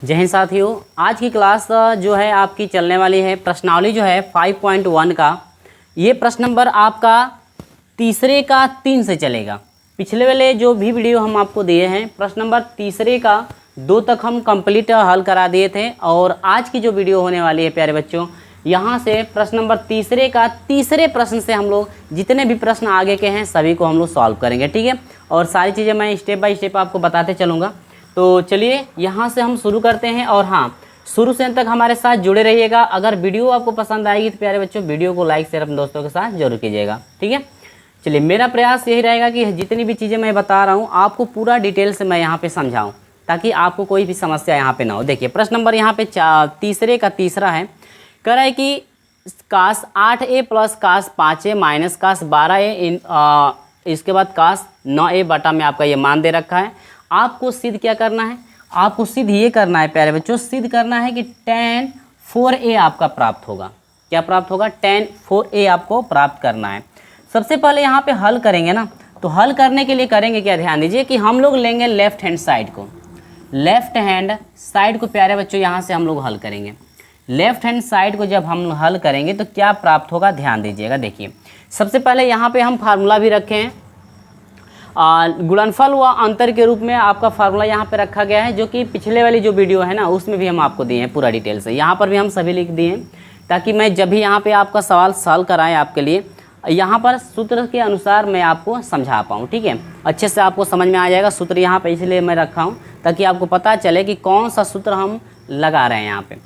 जय हिंद साथियों, आज की क्लास जो है आपकी चलने वाली है प्रश्नावली जो है 5.1 का। ये प्रश्न नंबर आपका तीसरे का 3 से चलेगा। पिछले वाले जो भी वीडियो हम आपको दिए हैं प्रश्न नंबर तीसरे का 2 तक हम कंप्लीट हल करा दिए थे, और आज की जो वीडियो होने वाली है प्यारे बच्चों, यहाँ से प्रश्न नंबर तीसरे का तीसरे प्रश्न से हम लोग जितने भी प्रश्न आगे के हैं सभी को हम लोग सॉल्व करेंगे। ठीक है, और सारी चीज़ें मैं स्टेप बाय स्टेप आपको बताते चलूँगा। तो चलिए यहाँ से हम शुरू करते हैं, और हाँ, शुरू से अंत तक हमारे साथ जुड़े रहिएगा। अगर वीडियो आपको पसंद आएगी तो प्यारे बच्चों वीडियो को लाइक शेयर अपने दोस्तों के साथ जरूर कीजिएगा। ठीक है, चलिए मेरा प्रयास यही रहेगा कि जितनी भी चीज़ें मैं बता रहा हूँ आपको पूरा डिटेल से मैं यहाँ पे समझाऊँ, ताकि आपको कोई भी समस्या यहाँ पे ना हो। देखिए प्रश्न नंबर यहाँ पे तीसरे का तीसरा है। कह रहा है कि कास 8a plus cos 5a minus cos 12a इसके बाद कास 9a बटा में आपका ये मान दे रखा है। आपको सिद्ध क्या करना है, आपको सिद्ध ये करना है प्यारे बच्चों, सिद्ध करना है कि tan 4a आपका प्राप्त होगा। क्या प्राप्त होगा? tan 4a आपको प्राप्त करना है। सबसे पहले यहाँ पे हल करेंगे ना, तो हल करने के लिए करेंगे क्या, ध्यान दीजिए कि हम लोग लेंगे लेफ्ट हैंड साइड को। लेफ्ट हैंड साइड को प्यारे बच्चों यहाँ से हम लोग हल करेंगे। लेफ्ट हैंड साइड को जब हम हल करेंगे तो क्या प्राप्त होगा, ध्यान दीजिएगा। देखिए सबसे पहले यहाँ पे हम फार्मूला भी रखे हैं, गुणनफल व अंतर के रूप में आपका फार्मूला यहाँ पे रखा गया है, जो कि पिछले वाली जो वीडियो है ना उसमें भी हम आपको दिए हैं पूरा डिटेल से। यहाँ पर भी हम सभी लिख दिए हैं, ताकि मैं जब भी यहाँ पे आपका सवाल सॉल्व कराएं आपके लिए यहाँ पर सूत्र के अनुसार मैं आपको समझा पाऊँ। ठीक है, अच्छे से आपको समझ में आ जाएगा। सूत्र यहाँ पे इसलिए मैं रखा हूँ ताकि आपको पता चले कि कौन सा सूत्र हम लगा रहे हैं यहाँ पे।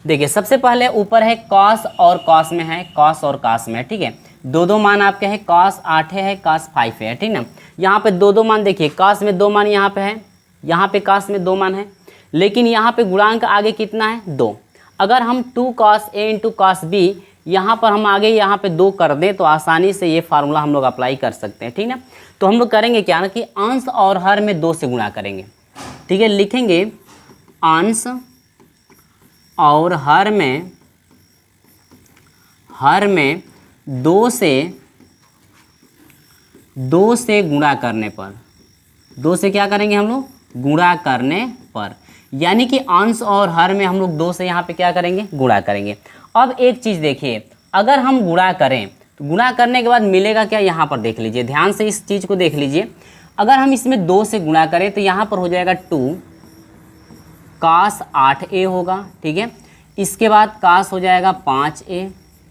देखिए सबसे पहले ऊपर है कॉस और कॉस में है, कॉस और कॉस में। ठीक है, दो मान आपके हैं, कॉस 8 है, कॉस 5 है। ठीक ना, यहाँ पे दो मान देखिए, कॉस में 2 मान यहाँ पे है, यहाँ पे कॉस में 2 मान है, लेकिन यहाँ पे गुणांक आगे कितना है, 2। अगर हम 2 cos a into cos b यहाँ पर हम आगे यहाँ पे 2 कर दें तो आसानी से ये फार्मूला हम लोग अप्लाई कर सकते हैं। ठीक ना, तो हम लोग करेंगे क्या ना कि अंश और हर में 2 से गुणा करेंगे। ठीक है, लिखेंगे अंश और हर में 2 से गुणा करने पर, 2 से क्या करेंगे हम लोग, गुणा करने पर, यानी कि अंश और हर में हम लोग 2 से यहाँ पे क्या करेंगे, गुणा करेंगे। अब एक चीज़ देखिए, अगर हम गुणा करें तो गुणा करने के बाद मिलेगा क्या, यहाँ पर देख लीजिए, ध्यान से इस चीज़ को देख लीजिए। अगर हम इसमें 2 से गुणा करें तो यहाँ पर हो जाएगा 2 cos 8a होगा। ठीक है, इसके बाद cos हो जाएगा 5a।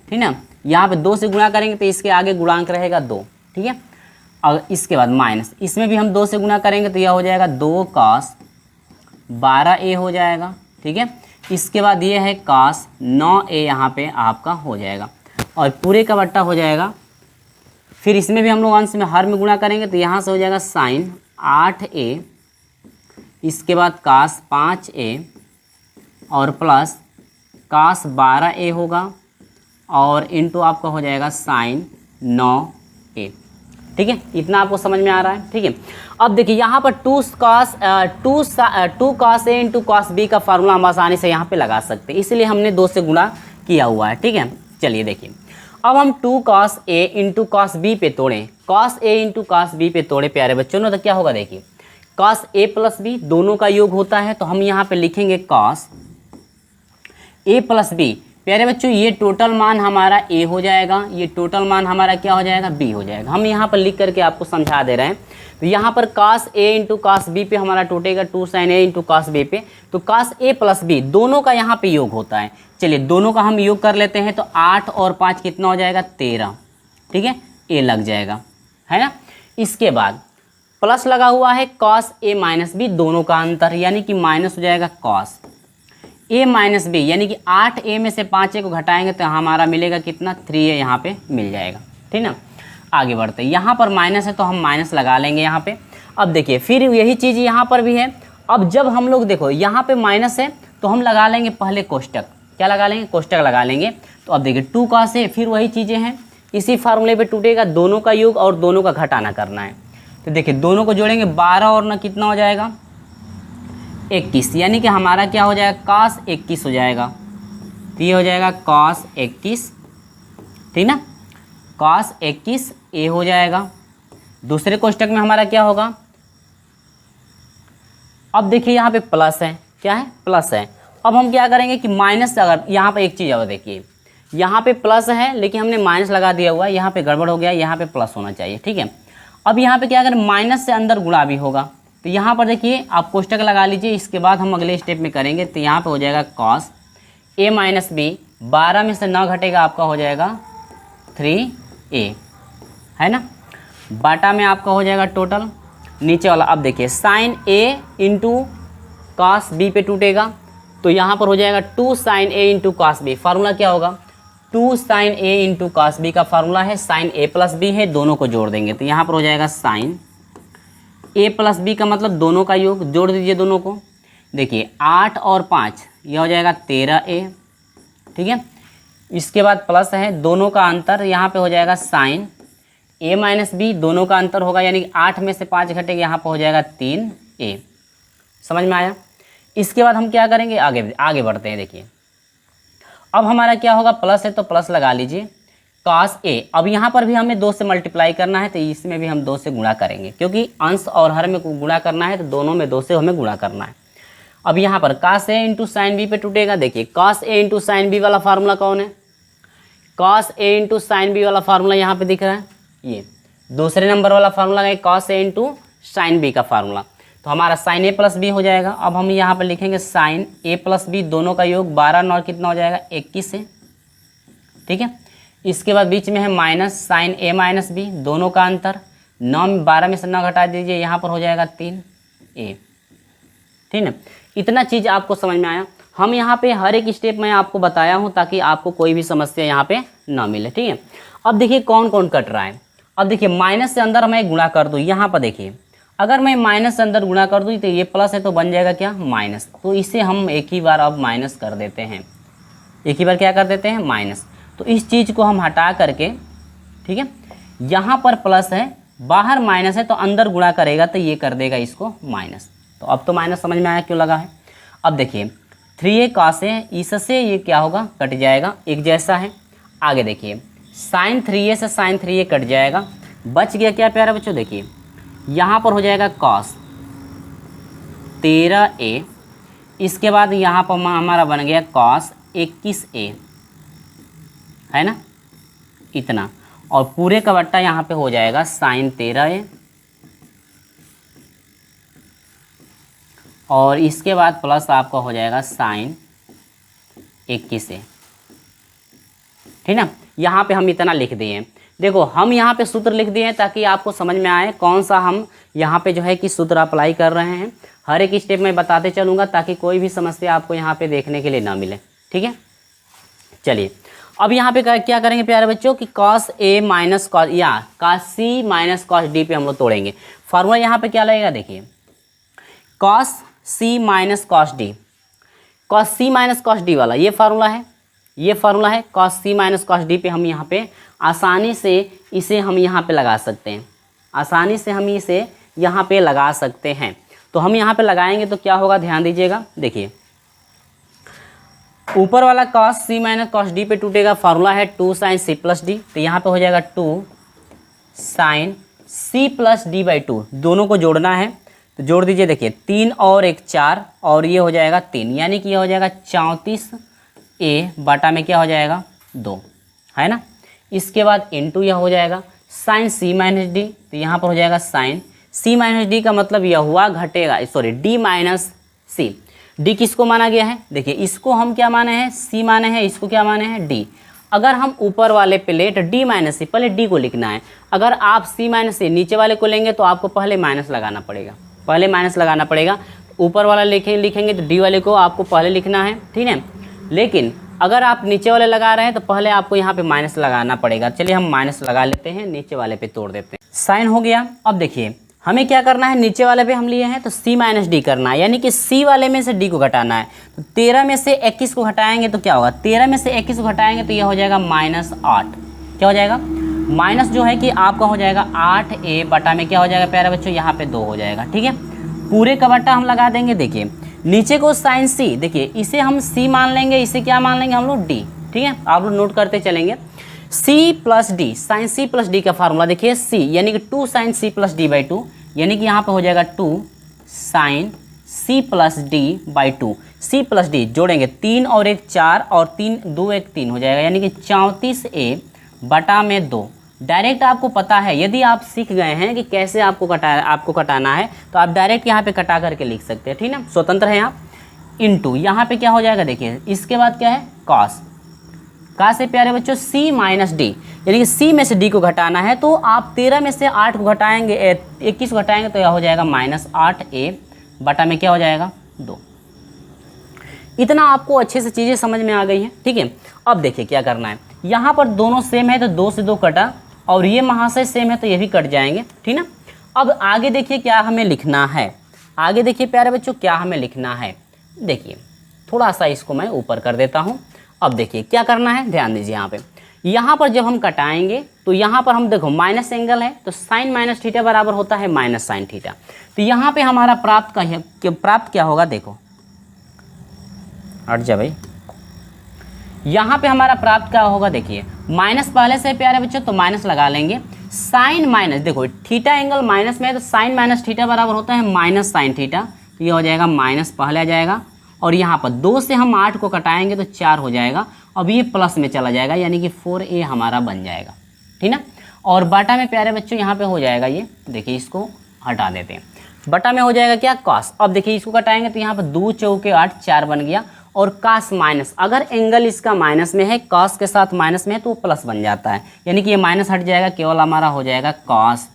ठीक ना, यहाँ पे 2 से गुणा करेंगे तो इसके आगे गुणांक रहेगा 2। ठीक है, और इसके बाद माइनस, इसमें भी हम 2 से गुणा करेंगे तो यह हो जाएगा 2 cos 12a हो जाएगा। ठीक है, इसके बाद ये है cos 9a यहाँ पे आपका हो जाएगा, और पूरे का बट्टा हो जाएगा। फिर इसमें भी हम लोग अंश में हर में गुणा करेंगे तो यहाँ से हो जाएगा sin 8a, इसके बाद cos 5a और प्लस cos 12a होगा, और इंटू आपका हो जाएगा sin 9a। ठीक है, इतना आपको समझ में आ रहा है। ठीक है, अब देखिए यहाँ पर 2 cos a into cos b का फार्मूला हम आसानी से यहाँ पे लगा सकते हैं, इसलिए हमने 2 से गुणा किया हुआ है। ठीक है, चलिए देखिए, अब हम 2 cos a into cos b पे तोड़ें, cos a into cos b पे तोड़े प्यारे बच्चों ने, तो क्या होगा, देखिए cos a प्लस b दोनों का योग होता है, तो हम यहाँ पे लिखेंगे cos a प्लस b। प्यारे बच्चों ये टोटल मान हमारा a हो जाएगा, ये टोटल मान हमारा क्या हो जाएगा, b हो जाएगा। हम यहाँ पर लिख करके आपको समझा दे रहे हैं। तो यहाँ पर cos a into cos b पे हमारा टूटेगा 2 sin a into cos b पे, तो cos a प्लस b दोनों का यहाँ पे योग होता है। चलिए दोनों का हम योग कर लेते हैं, तो 8 और 5 कितना हो जाएगा, 13। ठीक है, a लग जाएगा, है ना। इसके बाद प्लस लगा हुआ है cos a माइनस b, दोनों का अंतर, यानी कि माइनस हो जाएगा cos a माइनस b, यानी कि 8a में से 5a को घटाएंगे तो हमारा मिलेगा कितना, 3a यहाँ पे मिल जाएगा। ठीक ना, आगे बढ़ते हैं, यहाँ पर माइनस है तो हम माइनस लगा लेंगे यहाँ पे। अब देखिए फिर यही चीज़ यहाँ पर भी है। अब जब हम लोग देखो यहाँ पे माइनस है तो हम लगा लेंगे पहले कोष्टक, क्या लगा लेंगे, कोष्टक लगा लेंगे। तो अब देखिए 2 cos a, फिर वही चीज़ें हैं, इसी फार्मूले पे टूटेगा, दोनों का योग और दोनों का घटाना करना है। तो देखिए दोनों को जोड़ेंगे 12 और ना कितना हो जाएगा, 21, यानी कि हमारा क्या हो जाएगा, cos 21 हो जाएगा। तो ये हो जाएगा cos 21। ठीक ना, cos 21 a हो जाएगा। दूसरे कोष्टक में हमारा क्या होगा, अब देखिए यहाँ पे प्लस है, क्या है, प्लस है। अब हम क्या करेंगे कि माइनस, अगर यहाँ पे एक चीज़ और देखिए, यहाँ पे प्लस है लेकिन हमने माइनस लगा दिया हुआ है, यहाँ पे गड़बड़ हो गया, यहाँ पे प्लस होना चाहिए, ठीक है। अब यहाँ पे क्या करें, माइनस से अंदर गुणा भी होगा, तो यहाँ पर देखिए आप कोष्टक लगा लीजिए, इसके बाद हम अगले स्टेप में करेंगे। तो यहाँ पे हो जाएगा कॉस ए माइनस बी, 12 में से 9 घटेगा, आपका हो जाएगा 3a, है ना, बाटा में आपका हो जाएगा टोटल नीचे वाला। अब देखिए साइन ए इंटू कॉस बी पे टूटेगा, तो यहाँ पर हो जाएगा 2 साइन ए इंटू कॉस बी। फार्मूला क्या होगा, 2 साइन ए इंटू कॉस बी का फार्मूला है साइन ए प्लस बी है, दोनों को जोड़ देंगे, तो यहाँ पर हो जाएगा साइन ए प्लस बी का मतलब दोनों का योग, जोड़ दीजिए दोनों को। देखिए 8 और 5 यह हो जाएगा 13a, ठीक है। इसके बाद प्लस है, दोनों का अंतर यहाँ पे हो जाएगा साइन ए माइनस बी, दोनों का अंतर होगा, यानी 8 में से 5 घटेगा, यहाँ पर हो जाएगा 3a। समझ में आया। इसके बाद हम क्या करेंगे, आगे बढ़ते हैं। देखिए अब हमारा क्या होगा, प्लस है तो प्लस लगा लीजिए, कॉस ए। अब यहाँ पर भी हमें 2 से मल्टीप्लाई करना है, तो इसमें भी हम 2 से गुणा करेंगे, क्योंकि अंश और हर में गुणा करना है, तो दोनों में 2 से हमें गुणा करना है। अब यहाँ पर cos A into sine B पे टूटेगा। देखिए cos A into sine B वाला फार्मूला कौन है, cos A into sine B वाला फार्मूला यहाँ पे दिख रहा है, ये दूसरे नंबर वाला फार्मूला है cos A into sine b का फार्मूला, तो हमारा साइन ए प्लस बी हो जाएगा। अब हम यहाँ पर लिखेंगे साइन ए प्लस बी, दोनों का योग 12 9 कितना हो जाएगा 21 से, ठीक है। इसके बाद बीच में है माइनस साइन ए माइनस बी, दोनों का अंतर 12 में से 9 घटा दीजिए, यहाँ पर हो जाएगा 3a, ठीक है। इतना चीज़ आपको समझ में आया। हम यहाँ पे हर एक स्टेप में आपको बताया हूँ ताकि आपको कोई भी समस्या यहाँ पे ना मिले, ठीक है। अब देखिए कौन कौन कट रहा है। अब देखिए माइनस से अंदर मैं गुणा कर दूँ, यहाँ पर देखिए अगर मैं माइनस से अंदर गुणा कर दूँ तो ये प्लस है तो बन जाएगा क्या, माइनस। तो इसे हम एक ही बार अब माइनस कर देते हैं, एक ही बार क्या कर देते हैं, माइनस। तो इस चीज़ को हम हटा करके, ठीक है, यहाँ पर प्लस है, बाहर माइनस है, तो अंदर गुणा करेगा तो ये कर देगा इसको माइनस। तो अब तो माइनस समझ में आया क्यों लगा है। अब देखिए 3a cos है, इससे ये क्या होगा, कट जाएगा, एक जैसा है। आगे देखिए साइन 3a से साइन 3a कट जाएगा, बच गया क्या प्यारे बच्चों, देखिए यहाँ पर हो जाएगा cos 13a, इसके बाद यहाँ पर हमारा बन गया cos 21a, है ना, इतना, और पूरे का बट्टा यहाँ पे हो जाएगा साइन 13a, और इसके बाद प्लस आपका हो जाएगा साइन 21a, ठीक ना। यहाँ पे हम इतना लिख दिए हैं। देखो हम यहाँ पे सूत्र लिख दिए हैं ताकि आपको समझ में आए कौन सा हम यहाँ पे जो है कि सूत्र अप्लाई कर रहे हैं। हर एक स्टेप में बताते चलूँगा ताकि कोई भी समस्या आपको यहाँ पे देखने के लिए ना मिले, ठीक है। चलिए अब यहाँ पे क्या करेंगे प्यारे बच्चों कि cos a माइनस कॉस या cos c minus cos D पे हम लोग तोड़ेंगे। फार्मूला यहाँ पे क्या लगेगा, देखिए cos c minus cos D, cos c minus cos D वाला ये फार्मूला है, ये फार्मूला है। cos c minus cos D पे हम यहाँ पे आसानी से इसे हम यहाँ पे लगा सकते हैं, आसानी से हम इसे यहाँ पे लगा सकते हैं। तो हम यहाँ पे लगाएंगे तो क्या होगा, ध्यान दीजिएगा। देखिए ऊपर वाला cos c minus cos D पे टूटेगा, फार्मूला है 2 साइन c प्लस डी, तो यहाँ पे हो जाएगा 2 sine c plus D by 2, दोनों को जोड़ना है तो जोड़ दीजिए। देखिए 3 और 1 4, और ये हो जाएगा 3, यानी कि ये हो जाएगा 34a बाटा में क्या हो जाएगा 2, है ना। इसके बाद इंटू यह हो जाएगा साइन c माइनस डी, तो यहाँ पर हो जाएगा साइन c माइनस डी का मतलब यह हुआ घटेगा, sorry d minus c। d किसको माना गया है, देखिए इसको हम क्या माने हैं, c माने हैं, इसको क्या माने हैं d। अगर हम ऊपर वाले प्लेट d माइनस c, पहले d को लिखना है। अगर आप c माइनस c नीचे वाले को लेंगे तो आपको पहले माइनस लगाना पड़ेगा, पहले माइनस लगाना पड़ेगा। ऊपर वाला लिखेंगे तो d वाले को आपको पहले लिखना है, ठीक है। लेकिन अगर आप नीचे वाले लगा रहे हैं तो पहले आपको यहाँ पे माइनस लगाना पड़ेगा। चलिए हम माइनस लगा लेते हैं, नीचे वाले पे तोड़ देते हैं। साइन हो गया। अब देखिए हमें क्या करना है, नीचे वाले पे हम लिए हैं तो c माइनस डी करना है, यानी कि c वाले में से d को घटाना है। तो 13 में से 21 को घटाएंगे तो क्या होगा, 13 में से 21 को घटाएंगे तो यह हो जाएगा -8। क्या हो जाएगा, माइनस जो है कि आपका हो जाएगा 8a बटा में क्या हो जाएगा प्यारे बच्चों, यहाँ पे 2 हो जाएगा, ठीक है। पूरे का बट्टा हम लगा देंगे। देखिए नीचे को साइन c, देखिए इसे हम c मान लेंगे, इसे क्या मान लेंगे हम लोग d, ठीक है। आप लोग नोट करते चलेंगे। c plus d, sine c plus d का फार्मूला देखिए c, यानी कि 2 sine c plus D by 2, यानी कि यहाँ पे हो जाएगा 2 sine C plus D by 2, c plus d जोड़ेंगे 3 और 1 4 और 3 2 1 3 हो जाएगा, यानी कि 34A बटा में 2। डायरेक्ट आपको पता है, यदि आप सीख गए हैं कि कैसे आपको कटाना है तो आप डायरेक्ट यहाँ पे कटा करके लिख सकते हैं, ठीक ना, स्वतंत्र हैं आप। इनटू यहाँ पे क्या हो जाएगा, देखिए इसके बाद क्या है कॉस, कॉस से प्यारे बच्चों सी माइनस डी, यानी कि सी में से डी को घटाना है तो आप 13 में से 8 को घटाएंगे, 21 को घटाएंगे तो यह हो जाएगा -8A बटा में क्या हो जाएगा 2। इतना आपको अच्छे से चीज़ें समझ में आ गई हैं, ठीक है। अब देखिए क्या करना है, यहाँ पर दोनों सेम है तो 2 से 2 कटा, और ये महाशय सेम है तो ये भी कट जाएंगे, ठीक ना। अब आगे देखिए क्या हमें लिखना है, आगे देखिए प्यारे बच्चों क्या हमें लिखना है। देखिए थोड़ा सा इसको मैं ऊपर कर देता हूँ। अब देखिए क्या करना है, ध्यान दीजिए यहाँ पर जब हम कटाएंगे तो यहाँ पर हम देखो माइनस एंगल है तो साइन माइनस थीटा बराबर होता है माइनस साइन थीटा। तो यहाँ पे हमारा प्राप्त क्या होगा, देखो हट जा भाई, यहाँ पे हमारा प्राप्त क्या होगा, देखिए माइनस पहले से प्यारे बच्चों तो माइनस लगा लेंगे, साइन माइनस, देखो थीटा एंगल माइनस में है तो साइन माइनस थीटा बराबर होता है माइनस साइन थीटा, तो ये हो जाएगा माइनस पहले आ जाएगा, और यहाँ पर 2 से हम 8 को कटाएंगे तो 4 हो जाएगा, अब ये प्लस में चला जाएगा यानी कि 4A हमारा बन जाएगा, ठीक ना। और बटा में प्यारे बच्चों यहाँ पे हो जाएगा ये, देखिए इसको हटा देते हैं, बटा में हो जाएगा क्या कॉस। अब देखिए इसको कटाएंगे तो यहाँ पर 2 चौके 8 4 बन गया, और कॉस माइनस, अगर एंगल इसका माइनस में है कॉस के साथ माइनस में है तो वो प्लस बन जाता है, यानी कि ये माइनस हट जाएगा, केवल हमारा हो जाएगा कॉस,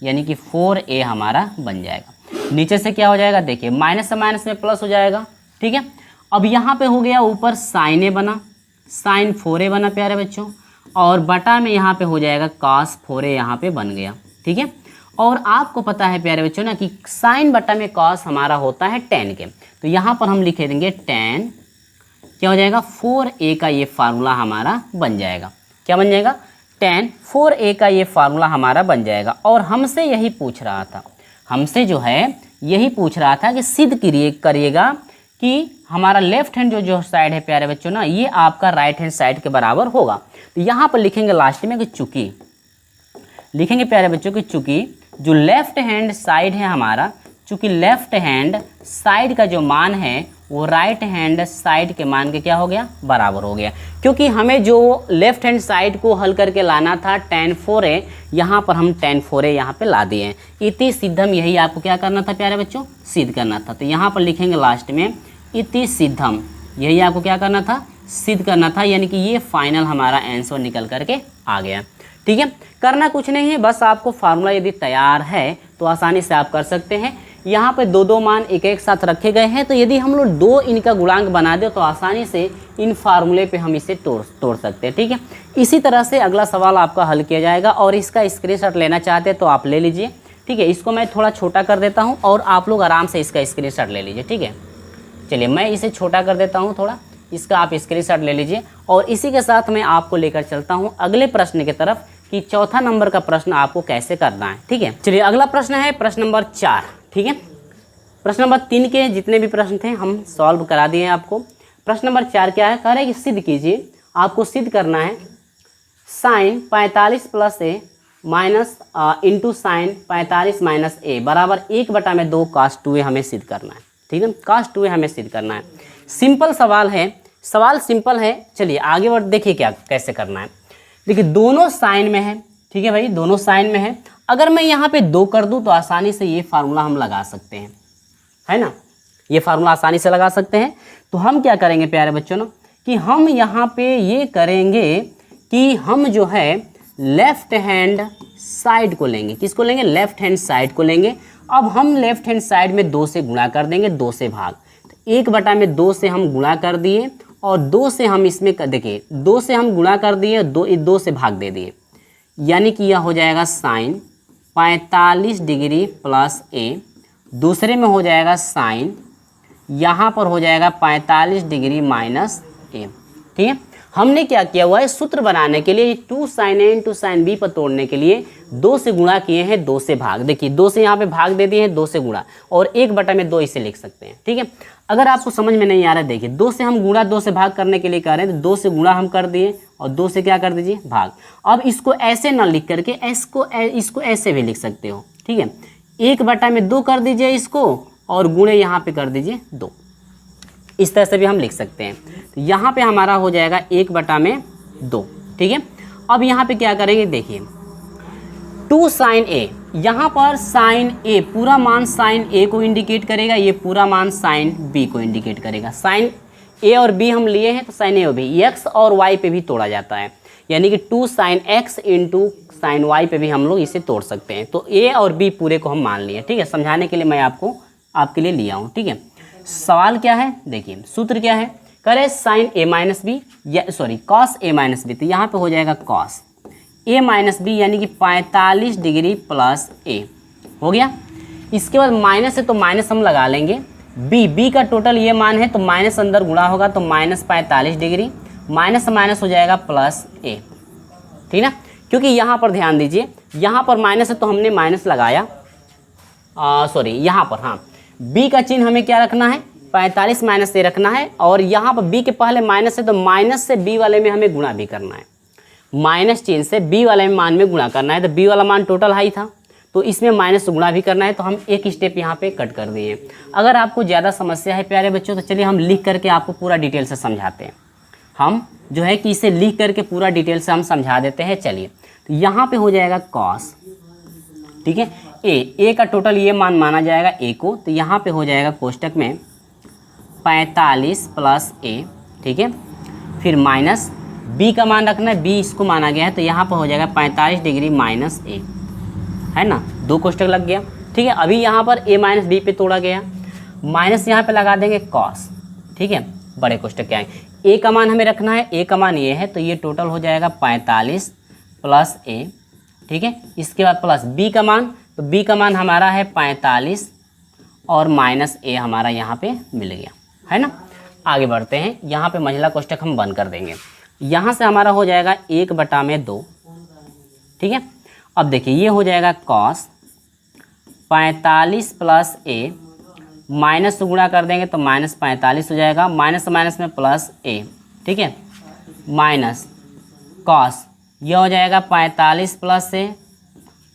यानी कि 4A हमारा बन जाएगा। नीचे से क्या हो जाएगा, देखिए माइनस से माइनस में प्लस हो जाएगा, ठीक है। अब यहाँ पे हो गया ऊपर साइन ए बना, साइन 4A बना प्यारे बच्चों, और बटा में यहाँ पे हो जाएगा कॉस 4A यहाँ पे बन गया, ठीक है। और आपको पता है प्यारे बच्चों ना कि साइन बटा में कॉस हमारा होता है tan के, तो यहाँ पर हम लिखे देंगे tan, क्या हो जाएगा 4A का ये फार्मूला हमारा बन जाएगा, क्या बन जाएगा tan 4A का ये फार्मूला हमारा बन जाएगा। और हमसे यही पूछ रहा था, हमसे जो है यही पूछ रहा था कि सिद्ध करिएगा कि हमारा लेफ्ट हैंड जो साइड है प्यारे बच्चों ना, ये आपका राइट हैंड साइड के बराबर होगा। तो यहाँ पर लिखेंगे लास्ट में कि चूंकि, लिखेंगे प्यारे बच्चों कि चूंकि जो लेफ्ट हैंड साइड है हमारा, चूंकि लेफ्ट हैंड साइड का जो मान है वो राइट हैंड साइड के मान के क्या हो गया, बराबर हो गया, क्योंकि हमें जो लेफ्ट हैंड साइड को हल करके लाना था tan 4A, यहाँ पर हम tan 4A यहाँ पे ला दिए हैं। इति सिद्धम, यही आपको क्या करना था प्यारे बच्चों, सिद्ध करना था। तो यहाँ पर लिखेंगे लास्ट में इति सिद्धम, यही आपको क्या करना था, सिद्ध करना था, यानी कि ये फाइनल हमारा आंसर निकल करके आ गया, ठीक है। करना कुछ नहीं है, बस आपको फार्मूला यदि तैयार है तो आसानी से आप कर सकते हैं। यहाँ पे 2 मान एक साथ रखे गए हैं, तो यदि हम लोग 2 इनका गुणांक बना दे तो आसानी से इन फार्मूले पे हम इसे तोड़ सकते हैं, ठीक है। इसी तरह से अगला सवाल आपका हल किया जाएगा, और इसका स्क्रीनशॉट लेना चाहते हैं तो आप ले लीजिए, ठीक है। इसको मैं थोड़ा छोटा कर देता हूँ और आप लोग आराम से इसका स्क्रीनशॉट ले लीजिए, ठीक है। चलिए मैं इसे छोटा कर देता हूँ थोड़ा, इसका आप स्क्रीनशॉट ले लीजिए, और इसी के साथ मैं आपको लेकर चलता हूँ अगले प्रश्न की तरफ कि चौथा नंबर का प्रश्न आपको कैसे करना है, ठीक है। चलिए अगला प्रश्न है प्रश्न नंबर 4, ठीक है। प्रश्न नंबर 3 के जितने भी प्रश्न थे हम सॉल्व करा दिए हैं आपको। प्रश्न नंबर 4 क्या है, कह रहे हैं कि सिद्ध कीजिए, आपको सिद्ध करना है साइन 45 प्लस ए माइनस इंटू साइन 45 माइनस ए बराबर 1/2 cos 2a हमें सिद्ध करना है, ठीक है। cos 2a हमें सिद्ध करना है। सिंपल सवाल है, सवाल सिंपल है। चलिए आगे बढ़, देखिए क्या कैसे करना है। देखिए दोनों साइन में है, ठीक है भाई, दोनों साइन में है। अगर मैं यहाँ पे 2 कर दूँ तो आसानी से ये फार्मूला हम लगा सकते हैं, है ना, ये फार्मूला आसानी से लगा सकते हैं। तो हम क्या करेंगे प्यारे बच्चों ना, कि हम यहाँ पे ये करेंगे कि हम जो है लेफ्ट हैंड साइड को लेंगे, किसको लेंगे, लेफ्ट हैंड साइड को लेंगे। अब हम लेफ्ट हैंड साइड में 2 से गुणा कर देंगे, 2 से भाग, तो 1/2 से हम गुणा कर दिए, और 2 से हम इसमें देखिए 2 से हम गुणा कर दिए, 2 से भाग दे दिए, यानी कि यह हो जाएगा साइन 45 डिग्री प्लस ए, दूसरे में हो जाएगा साइन, यहाँ पर हो जाएगा 45 डिग्री माइनस ए, ठीक है। हमने क्या किया हुआ है, सूत्र बनाने के लिए 2 sin a into sine b पर तोड़ने के लिए 2 से गुणा किए हैं, 2 से भाग, देखिए 2 से यहाँ पे भाग दे दिए हैं, 2 से गुणा, और 1/2 इसे लिख सकते हैं, ठीक है। अगर आपको समझ में नहीं आ रहा है, देखिए 2 से हम गुणा 2 से भाग करने के लिए कह रहे हैं, तो 2 से गुणा हम कर दिए और 2 से क्या कर दीजिए भाग। अब इसको ऐसे ना लिख करके इसको ऐसे भी लिख सकते हो, ठीक है। 1/2 कर दीजिए इसको, और गुणे यहाँ पे कर दीजिए 2। इस तरह से भी हम लिख सकते हैं। तो यहाँ पे हमारा हो जाएगा 1/2, ठीक है। अब यहाँ पे क्या करेंगे, देखिए 2 sin a, यहाँ पर sin a पूरा मान sin a को इंडिकेट करेगा, ये पूरा मान sin b को इंडिकेट करेगा। sin a और b हम लिए हैं तो sin a और b x और y पे भी तोड़ा जाता है, यानी कि 2 sin x into sin y पे भी हम लोग इसे तोड़ सकते हैं। तो a और b पूरे को हम मान लिए, ठीक है। समझाने के लिए मैं आपके लिए लिया हूँ, ठीक है। सवाल क्या है, देखिए सूत्र क्या है, करें sin a माइनस बी या sorry cos a minus b, तो यहाँ पे हो जाएगा cos a माइनस बी यानी कि 45 डिग्री प्लस a हो गया। इसके बाद माइनस है तो माइनस हम लगा लेंगे, b का टोटल ये मान है तो माइनस अंदर गुणा होगा तो माइनस 45 डिग्री, माइनस माइनस हो जाएगा प्लस a, ठीक ना। क्योंकि यहाँ पर ध्यान दीजिए, यहाँ पर माइनस है तो हमने माइनस लगाया, सॉरी यहाँ पर हाँ b का चिन्ह हमें क्या रखना है, 45 माइनस a रखना है, और यहाँ पर b के पहले माइनस है तो माइनस से b वाले में हमें गुणा भी करना है, माइनस चिन्ह से b वाले मान में गुणा करना है। तो b वाला मान टोटल हाई था तो इसमें माइनस से गुणा भी करना है, तो हम एक स्टेप यहाँ पे कट कर दिए। अगर आपको ज़्यादा समस्या है प्यारे बच्चों तो चलिए हम लिख करके आपको पूरा डिटेल से समझाते हैं। हम जो है कि इसे लिख करके पूरा डिटेल से हम समझा देते हैं। चलिए तो यहाँ पे हो जाएगा कॉस, ठीक है, ए का टोटल ये मान माना जाएगा a को, तो यहाँ पे हो जाएगा कोष्टक में 45 प्लस a, ठीक है। फिर माइनस b का मान रखना है, b इसको माना गया है तो यहाँ पर हो जाएगा 45 डिग्री माइनस a, है ना, 2 कोष्टक लग गया, ठीक है। अभी यहाँ पर a माइनस बी पे तोड़ा गया, माइनस यहाँ पे लगा देंगे cos, ठीक है। बड़े कोष्टक क्या है, a का मान हमें रखना है, a का मान ये है तो ये टोटल हो जाएगा 45 प्लस a, ठीक है। इसके बाद प्लस b का मान, तो b का मान हमारा है 45 और माइनस a हमारा यहाँ पे मिल गया, है ना। आगे बढ़ते हैं, यहाँ पे महिला कोष्टक हम बंद कर देंगे। यहाँ से हमारा हो जाएगा 1/2, ठीक है। अब देखिए ये हो जाएगा cos 45 प्लस a, माइनस से गुणा कर देंगे तो माइनस 45 हो जाएगा, माइनस माइनस में प्लस a, ठीक है, माइनस cos ये हो जाएगा 45 प्लस a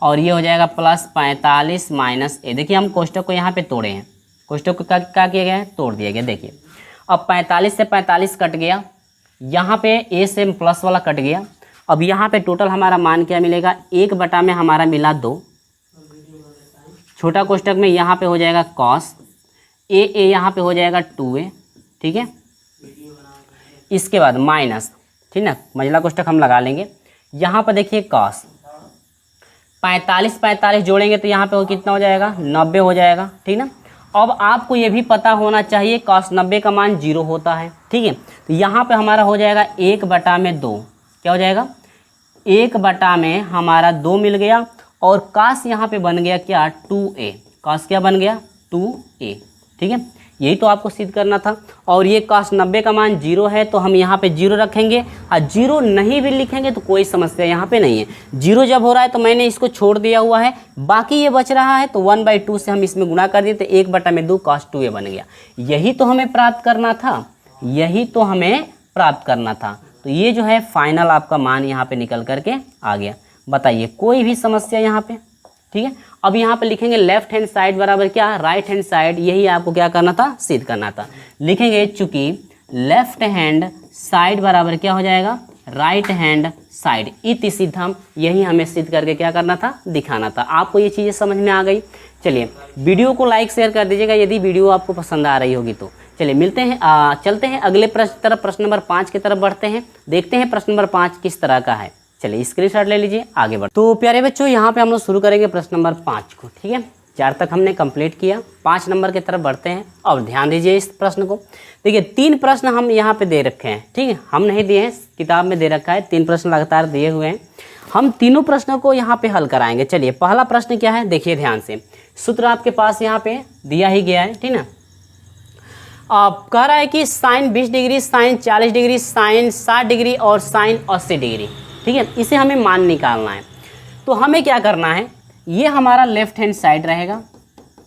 और ये हो जाएगा प्लस 45 माइनस a। देखिए हम कोष्टक को यहाँ पे तोड़े हैं, कोष्टक को क्या किया गया है, तोड़ दिया गया। देखिए अब 45 से 45 कट गया, यहाँ पे a से प्लस वाला कट गया। अब यहाँ पे टोटल हमारा मान क्या मिलेगा, 1 में हमारा मिला 2, छोटा कोष्टक में यहाँ पे हो जाएगा cos a यहाँ पे हो जाएगा 2a, ठीक है। इसके बाद माइनस, ठीक ना, महिला कोष्टक हम लगा लेंगे। यहाँ पर देखिए cos 45 जोड़ेंगे तो यहाँ पे वो कितना हो जाएगा, 90 हो जाएगा, ठीक ना। अब आपको ये भी पता होना चाहिए cos 90 का मान 0 होता है, ठीक है। तो यहाँ पे हमारा हो जाएगा 1/2, क्या हो जाएगा, 1/में हमारा 2 मिल गया, और cos यहाँ पे बन गया क्या, 2a, cos क्या बन गया, 2a, ठीक है। यही तो आपको सिद्ध करना था। और ये cos 90 का मान 0 है तो हम यहाँ पे 0 रखेंगे, और 0 नहीं भी लिखेंगे तो कोई समस्या यहाँ पे नहीं है। 0 जब हो रहा है तो मैंने इसको छोड़ दिया हुआ है, बाकी ये बच रहा है तो 1/2 से हम इसमें गुणा कर दिए तो 1/2 cos 2a बन गया। यही तो हमें प्राप्त करना था, यही तो हमें प्राप्त करना था। तो ये जो है फाइनल आपका मान यहाँ पे निकल करके आ गया। बताइए कोई भी समस्या यहाँ पे, ठीक है। अब यहाँ पे लिखेंगे लेफ्ट हैंड साइड बराबर क्या, राइट हैंड साइड, यही आपको क्या करना था, सिद्ध करना था। लिखेंगे चूंकि लेफ्ट हैंड साइड बराबर क्या हो जाएगा, राइट हैंड साइड, इति सिद्धम, यही हमें सिद्ध करके क्या करना था, दिखाना था। आपको ये चीज़ें समझ में आ गई। चलिए वीडियो को लाइक शेयर कर दीजिएगा यदि वीडियो आपको पसंद आ रही होगी तो। चलिए मिलते हैं, चलते हैं अगले प्रश्न प्रश्न नंबर 5 की तरफ बढ़ते हैं, देखते हैं प्रश्न नंबर 5 किस तरह का है। चलिए स्क्रीनशॉट ले लीजिए, आगे बढ़। तो प्यारे बच्चों यहाँ पे हम लोग शुरू करेंगे प्रश्न नंबर 5 को, ठीक है। 4 तक हमने कंप्लीट किया, 5 नंबर की तरफ बढ़ते हैं। और ध्यान दीजिए इस प्रश्न को, देखिए 3 प्रश्न हम यहाँ पे दे रखे हैं, ठीक है, हम नहीं दिए हैं, किताब में दे रखा है, 3 प्रश्न लगातार दिए हुए हैं। हम तीनों प्रश्नों को यहाँ पे हल कराएंगे। चलिए पहला प्रश्न क्या है, देखिए ध्यान से, सूत्र आपके पास यहाँ पे दिया ही गया है, ठीक ना। कह रहा है कि sine 20 degree, sine 40 degree, sine 60 degree और साइन 80 डिग्री, ठीक है। इसे हमें मान निकालना है। तो हमें क्या करना है, ये हमारा लेफ्ट हैंड साइड रहेगा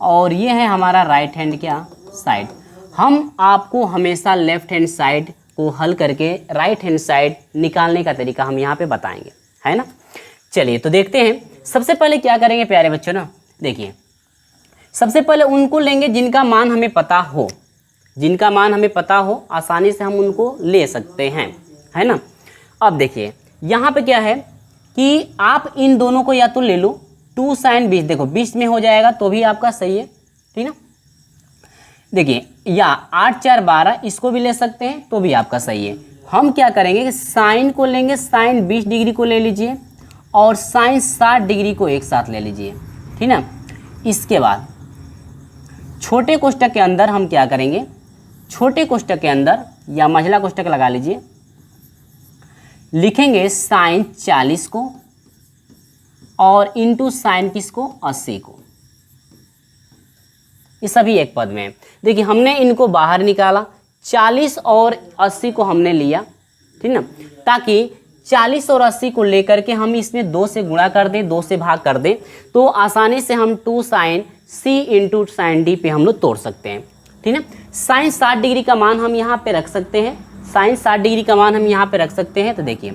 और ये है हमारा राइट हैंड क्या साइड। हम आपको हमेशा लेफ्ट हैंड साइड को हल करके राइट हैंड साइड निकालने का तरीका हम यहाँ पे बताएंगे, है ना। चलिए तो देखते हैं, सबसे पहले क्या करेंगे प्यारे बच्चों ना, देखिए सबसे पहले उनको लेंगे जिनका मान हमें पता हो, जिनका मान हमें पता हो आसानी से हम उनको ले सकते हैं, है ना। अब देखिए यहाँ पे क्या है कि आप इन दोनों को या तो ले लो 2 sin 20, देखो 20 में हो जाएगा तो भी आपका सही है, ठीक ना। देखिए या 8 4 12 इसको भी ले सकते हैं तो भी आपका सही है। हम क्या करेंगे कि साइन को लेंगे, साइन 20 डिग्री को ले लीजिए और साइन 60 डिग्री को एक साथ ले लीजिए, ठीक ना। इसके बाद छोटे कोष्ठक के अंदर हम क्या करेंगे, छोटे कोष्ठक के अंदर या मझला कोष्ठक लगा लीजिए, लिखेंगे साइन 40 को और इंटू साइन किसको 80 को, ये सभी एक पद में है। देखिए हमने इनको बाहर निकाला, 40 और 80 को हमने लिया, ठीक ना, ताकि 40 और 80 को लेकर के हम इसमें 2 से गुणा कर दें, 2 से भाग कर दें, तो आसानी से हम 2 sine C into sign D पे हम लोग तोड़ सकते हैं, ठीक है। साइन 60 डिग्री का मान हम यहाँ पे रख सकते हैं, साइन 60 डिग्री का मान हम यहाँ पे रख सकते हैं। तो देखिए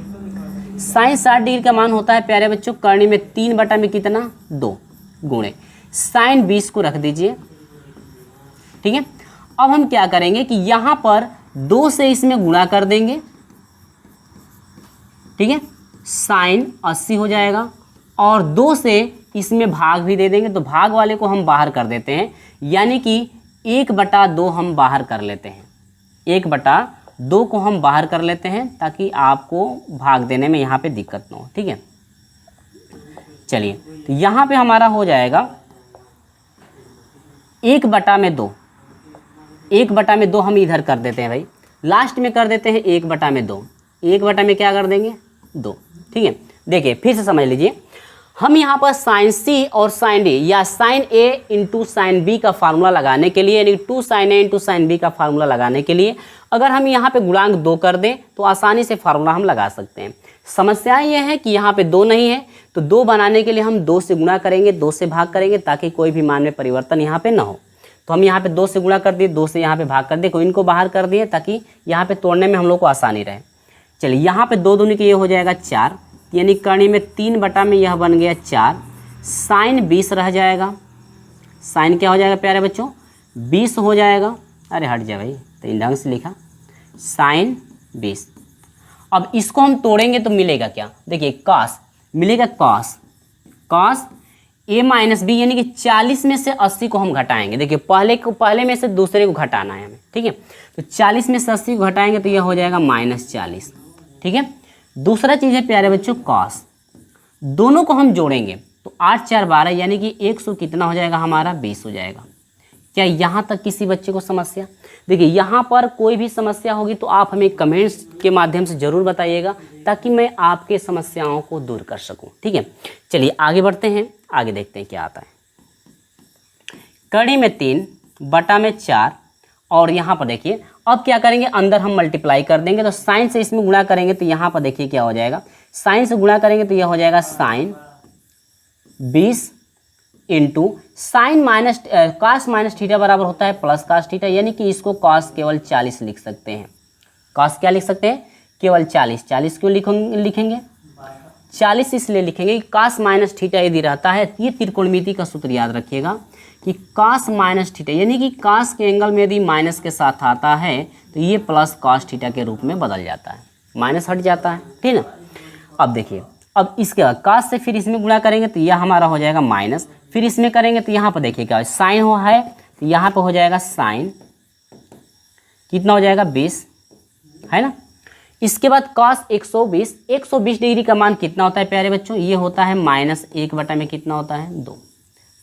साइन 60 डिग्री का मान होता है प्यारे बच्चों करनी में 3 बटा में कितना 2 गुणे साइन 20 को रख दीजिए, ठीक है। अब हम क्या करेंगे कि यहाँ पर 2 से इसमें गुणा कर देंगे, ठीक है, साइन 80 हो जाएगा और 2 से इसमें भाग भी दे देंगे, तो भाग वाले को हम बाहर कर देते हैं, यानी कि 1/2 हम बाहर कर लेते हैं, 1/2 को हम बाहर कर लेते हैं ताकि आपको भाग देने में यहाँ पे दिक्कत ना हो, ठीक है। चलिए तो यहाँ पे हमारा हो जाएगा 1/2, 1/2 हम इधर कर देते हैं भाई, लास्ट में कर देते हैं 1/2, 1 में क्या कर देंगे 2, ठीक है। देखिए फिर से समझ लीजिए, हम यहाँ पर साइन सी और साइन डी या साइन ए इंटू साइन बी का फार्मूला लगाने के लिए, यानी 2 sin a into sine b का फार्मूला लगाने के लिए अगर हम यहाँ पे गुणांक 2 कर दें तो आसानी से फार्मूला हम लगा सकते हैं। समस्या यह है कि यहाँ पे 2 नहीं है, तो 2 बनाने के लिए हम 2 से गुणा करेंगे, 2 से भाग करेंगे ताकि कोई भी मान में परिवर्तन यहाँ पे ना हो। तो हम यहाँ पे 2 से गुणा कर दिए, 2 से यहाँ पे भाग कर दिए, कोई इनको बाहर कर दिए ताकि यहाँ पे तोड़ने में हम लोग को आसानी रहे। चलिए यहाँ पे 2 दूनी के ये हो जाएगा 4, यानी करनी में 3 में यह बन गया 4, साइन 20 रह जाएगा, साइन क्या हो जाएगा प्यारे बच्चों 20 हो जाएगा, अरे हट जाए भाई, तो इन ढंग से लिखा साइन 20। अब इसको हम तोड़ेंगे तो मिलेगा क्या, देखिए कॉस मिलेगा, कॉस a माइनस बी, यानी कि 40 में से 80 को हम घटाएंगे। देखिए पहले में से दूसरे को घटाना है हमें, ठीक है। तो 40 में से 80 को घटाएंगे तो यह हो जाएगा -40, ठीक है। दूसरा चीज़ है प्यारे बच्चों कॉस, दोनों को हम जोड़ेंगे तो 8 4 12, यानी कि 100 कितना हो जाएगा हमारा 20 हो जाएगा। क्या यहाँ तक किसी बच्चे को समस्या? देखिए यहाँ पर कोई भी समस्या होगी तो आप हमें कमेंट्स के माध्यम से ज़रूर बताइएगा ताकि मैं आपके समस्याओं को दूर कर सकूं, ठीक है। चलिए आगे बढ़ते हैं, आगे देखते हैं क्या आता है। कड़ी में 3/4 और यहाँ पर देखिए अब क्या करेंगे, अंदर हम मल्टीप्लाई कर देंगे, तो साइन से इसमें गुणा करेंगे तो यहाँ पर देखिए क्या हो जाएगा, साइन से गुणा करेंगे तो यह हो जाएगा sine 20 into sine minus cos minus theta बराबर होता है प्लस कॉस थीटा, यानी कि इसको कॉस केवल 40 लिख सकते हैं। कॉस क्या लिख सकते हैं, केवल 40। 40 क्यों लिखेंगे 40 इसलिए लिखेंगे कि कॉस माइनस थीटा यदि रहता है, ये त्रिकोणमिति का सूत्र याद रखिएगा कि कॉस माइनस थीटा, यानी कि कॉस के एंगल में यदि माइनस के साथ आता है तो ये प्लस कॉस थीटा के रूप में बदल जाता है, माइनस हट जाता है, ठीक है। अब देखिए अब इसके बाद कॉस से फिर इसमें गुणा करेंगे तो यह हमारा हो जाएगा माइनस, फिर इसमें करेंगे तो यहाँ पर देखिए क्या साइन हो है तो यहाँ पर हो जाएगा साइन कितना हो जाएगा 20, है ना। इसके बाद कॉस 120 डिग्री का मान कितना होता है प्यारे बच्चों, ये होता है -1 में कितना होता है 2।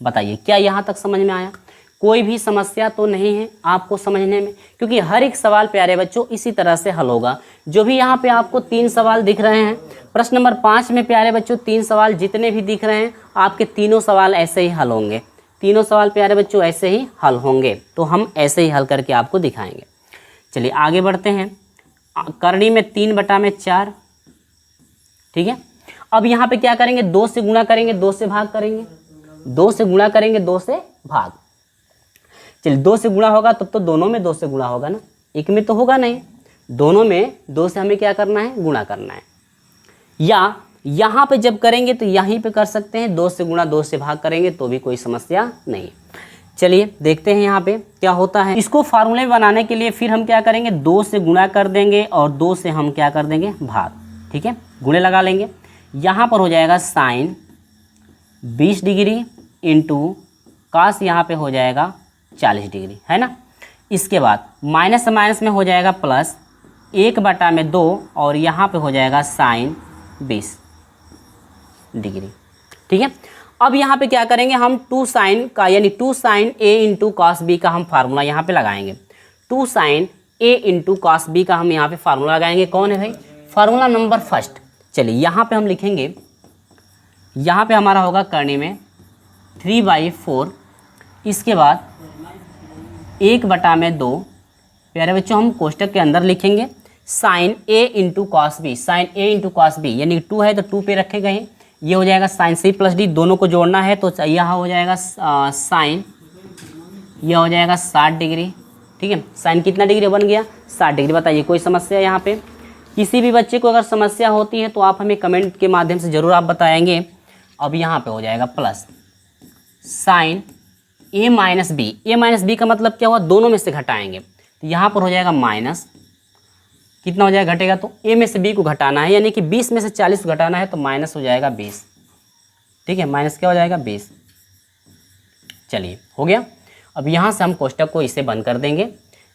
बताइए क्या यहाँ तक समझ में आया? कोई भी समस्या तो नहीं है आपको समझने में, क्योंकि हर एक सवाल प्यारे बच्चों इसी तरह से हल होगा। जो भी यहाँ पे आपको 3 सवाल दिख रहे हैं, प्रश्न नंबर 5 में प्यारे बच्चों 3 सवाल जितने भी दिख रहे हैं आपके तीनों सवाल ऐसे ही हल होंगे, तीनों सवाल प्यारे बच्चों ऐसे ही हल होंगे, तो हम ऐसे ही हल करके आपको दिखाएंगे। चलिए आगे बढ़ते हैं। करनी में 3/4, ठीक है। अब यहाँ पे क्या करेंगे, 2 से गुणा करेंगे, 2 से भाग करेंगे, 2 से गुणा करेंगे, 2 से भाग। चलिए 2 से गुणा होगा तब तो दोनों में 2 से गुणा होगा ना, एक में तो होगा नहीं, दोनों में 2 से हमें क्या करना है, गुणा करना है। या यहाँ पे जब करेंगे तो यहीं पे कर सकते हैं, 2 से गुणा 2 से भाग करेंगे तो भी कोई समस्या नहीं है। चलिए देखते हैं यहाँ पे क्या होता है। इसको फार्मूले बनाने के लिए फिर हम क्या करेंगे, 2 से गुणा कर देंगे और 2 से हम क्या कर देंगे, भाग। ठीक है, गुणे लगा लेंगे। यहाँ पर हो जाएगा साइन 20 डिग्री इंटू कास यहाँ पे हो जाएगा 40 डिग्री, है ना। इसके बाद माइनस से माइनस में हो जाएगा प्लस 1/2 और यहाँ पे हो जाएगा साइन 20 डिग्री। ठीक है, अब यहाँ पे क्या करेंगे हम, 2 साइन का यानी 2 साइन ए इंटू कॉस बी का हम फार्मूला यहाँ पे लगाएंगे। 2 साइन ए इंटू कॉस बी का हम यहाँ पे फार्मूला लगाएंगे। कौन है भाई, फार्मूला नंबर फर्स्ट। चलिए यहाँ पे हम लिखेंगे, यहाँ पे हमारा होगा करने में 3/4। इसके बाद 1/2 प्यारे बच्चों हम कोष्टक के अंदर लिखेंगे साइन ए इंटू कॉस बी। साइन ए इंटू कॉस बी यानी 2 है तो 2 पे रखेगा ही, ये हो जाएगा साइन सी प्लस डी, दोनों को जोड़ना है तो यहाँ हो जाएगा साइन, यह हो जाएगा 60 डिग्री। ठीक है, साइन कितना डिग्री बन गया, 60 डिग्री। बताइए कोई समस्या यहाँ पे, किसी भी बच्चे को अगर समस्या होती है तो आप हमें कमेंट के माध्यम से ज़रूर आप बताएंगे। अब यहाँ पे हो जाएगा प्लस साइन ए माइनस बी। ए माइनस बी का मतलब क्या हुआ, दोनों में से घटाएंगे तो यहाँ पर हो जाएगा माइनस, कितना हो जाएगा घटेगा, तो ए में से बी को घटाना है यानी कि 20 में से 40 को घटाना है तो माइनस हो जाएगा 20। ठीक है, माइनस क्या हो जाएगा 20। चलिए हो गया। अब यहाँ से हम कोष्टक को इसे बंद कर देंगे।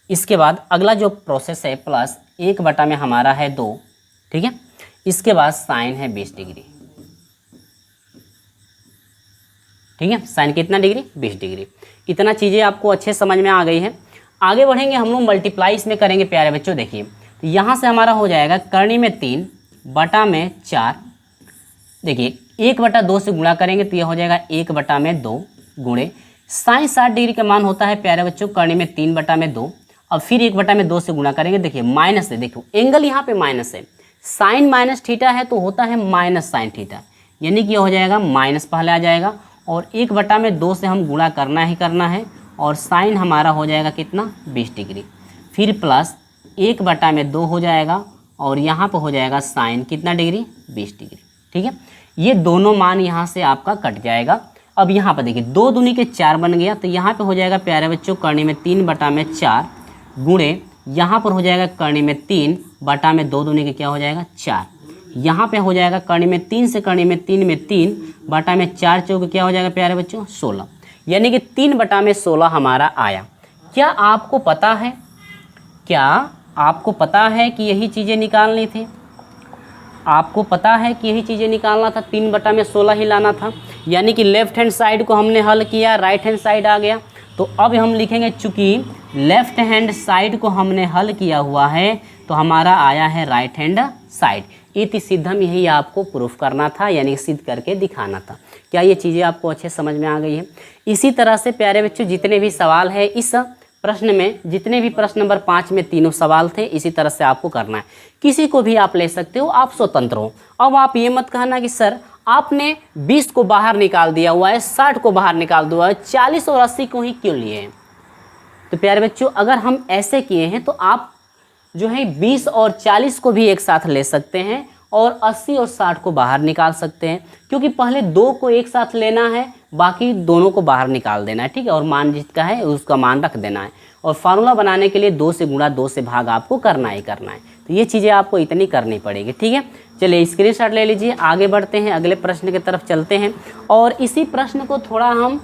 इसके बाद अगला जो प्रोसेस है प्लस 1 में हमारा है 2। ठीक है, इसके बाद साइन है 20 डिग्री। ठीक है, साइन कितना डिग्री, 20 डिग्री। इतना चीज़ें आपको अच्छे समझ में आ गई है। आगे बढ़ेंगे हम लोग, मल्टीप्लाई इसमें करेंगे प्यारे बच्चों। देखिए तो यहाँ से हमारा हो जाएगा करनी में 3 बटा में 4। देखिए 1/2 से गुणा करेंगे तो यह हो जाएगा 1/2 गुणे साइन 60 डिग्री का मान होता है प्यारे बच्चों करनी में 3/2। अब फिर 1/2 से गुणा करेंगे। देखिए माइनस है, देखो एंगल यहाँ पे माइनस है, साइन माइनस थीटा है तो होता है माइनस साइन थीटा, यानी कि यह हो जाएगा माइनस पहले आ जाएगा और 1/2 से हम गुणा करना ही करना है और साइन हमारा हो जाएगा कितना, 20 डिग्री। फिर प्लस 1/2 हो जाएगा और यहाँ पर हो जाएगा साइन कितना डिग्री, 20 डिग्री। ठीक है, ये दोनों मान यहाँ से आपका कट जाएगा। अब यहाँ पर देखिए 2 दूनी के 4 बन गया तो यहाँ पे हो जाएगा प्यारे बच्चों करनी में 3/4 गुणे यहाँ पर हो जाएगा करनी में 3/2 दूनी के क्या हो जाएगा 4। यहाँ पे हो जाएगा करनी में 3 से करनी में 3 में 3/4 चौके क्या हो जाएगा प्यारे बच्चों 16, यानी कि 3/16 हमारा आया। क्या आपको पता है, क्या आपको पता है कि यही चीज़ें निकालनी थी, आपको पता है कि यही चीज़ें निकालना था, 3/16 ही लाना था। यानी कि लेफ्ट हैंड साइड को हमने हल किया, राइट हैंड साइड आ गया। तो अब हम लिखेंगे चूँकि लेफ्ट हैंड साइड को हमने हल किया हुआ है तो हमारा आया है राइट हैंड साइड। इति सिद्धम, यही आपको प्रूफ करना था यानी सिद्ध करके दिखाना था। क्या ये चीज़ें आपको अच्छे समझ में आ गई है। इसी तरह से प्यारे बच्चों जितने भी सवाल है इस प्रश्न में, जितने भी प्रश्न नंबर 5 में तीनों सवाल थे, इसी तरह से आपको करना है। किसी को भी आप ले सकते हो, आप स्वतंत्र हो। अब आप ये मत कहना कि सर आपने 20 को बाहर निकाल दिया हुआ है, 60 को बाहर निकाल दिया हुआ है, 40 और 80 को ही क्यों लिए हैं। तो प्यारे बच्चों अगर हम ऐसे किए हैं तो आप जो है 20 और 40 को भी एक साथ ले सकते हैं और 80 और 60 को बाहर निकाल सकते हैं, क्योंकि पहले 2 को एक साथ लेना है, बाकी दोनों को बाहर निकाल देना है। ठीक है, और मान जिसका है उसका मान रख देना है। और फार्मूला बनाने के लिए 2 से गुणा 2 से भाग आपको करना ही करना है। तो ये चीज़ें आपको इतनी करनी पड़ेगी। ठीक है, चलिए स्क्रीनशॉट ले लीजिए, आगे बढ़ते हैं, अगले प्रश्न की तरफ चलते हैं। और इसी प्रश्न को थोड़ा हम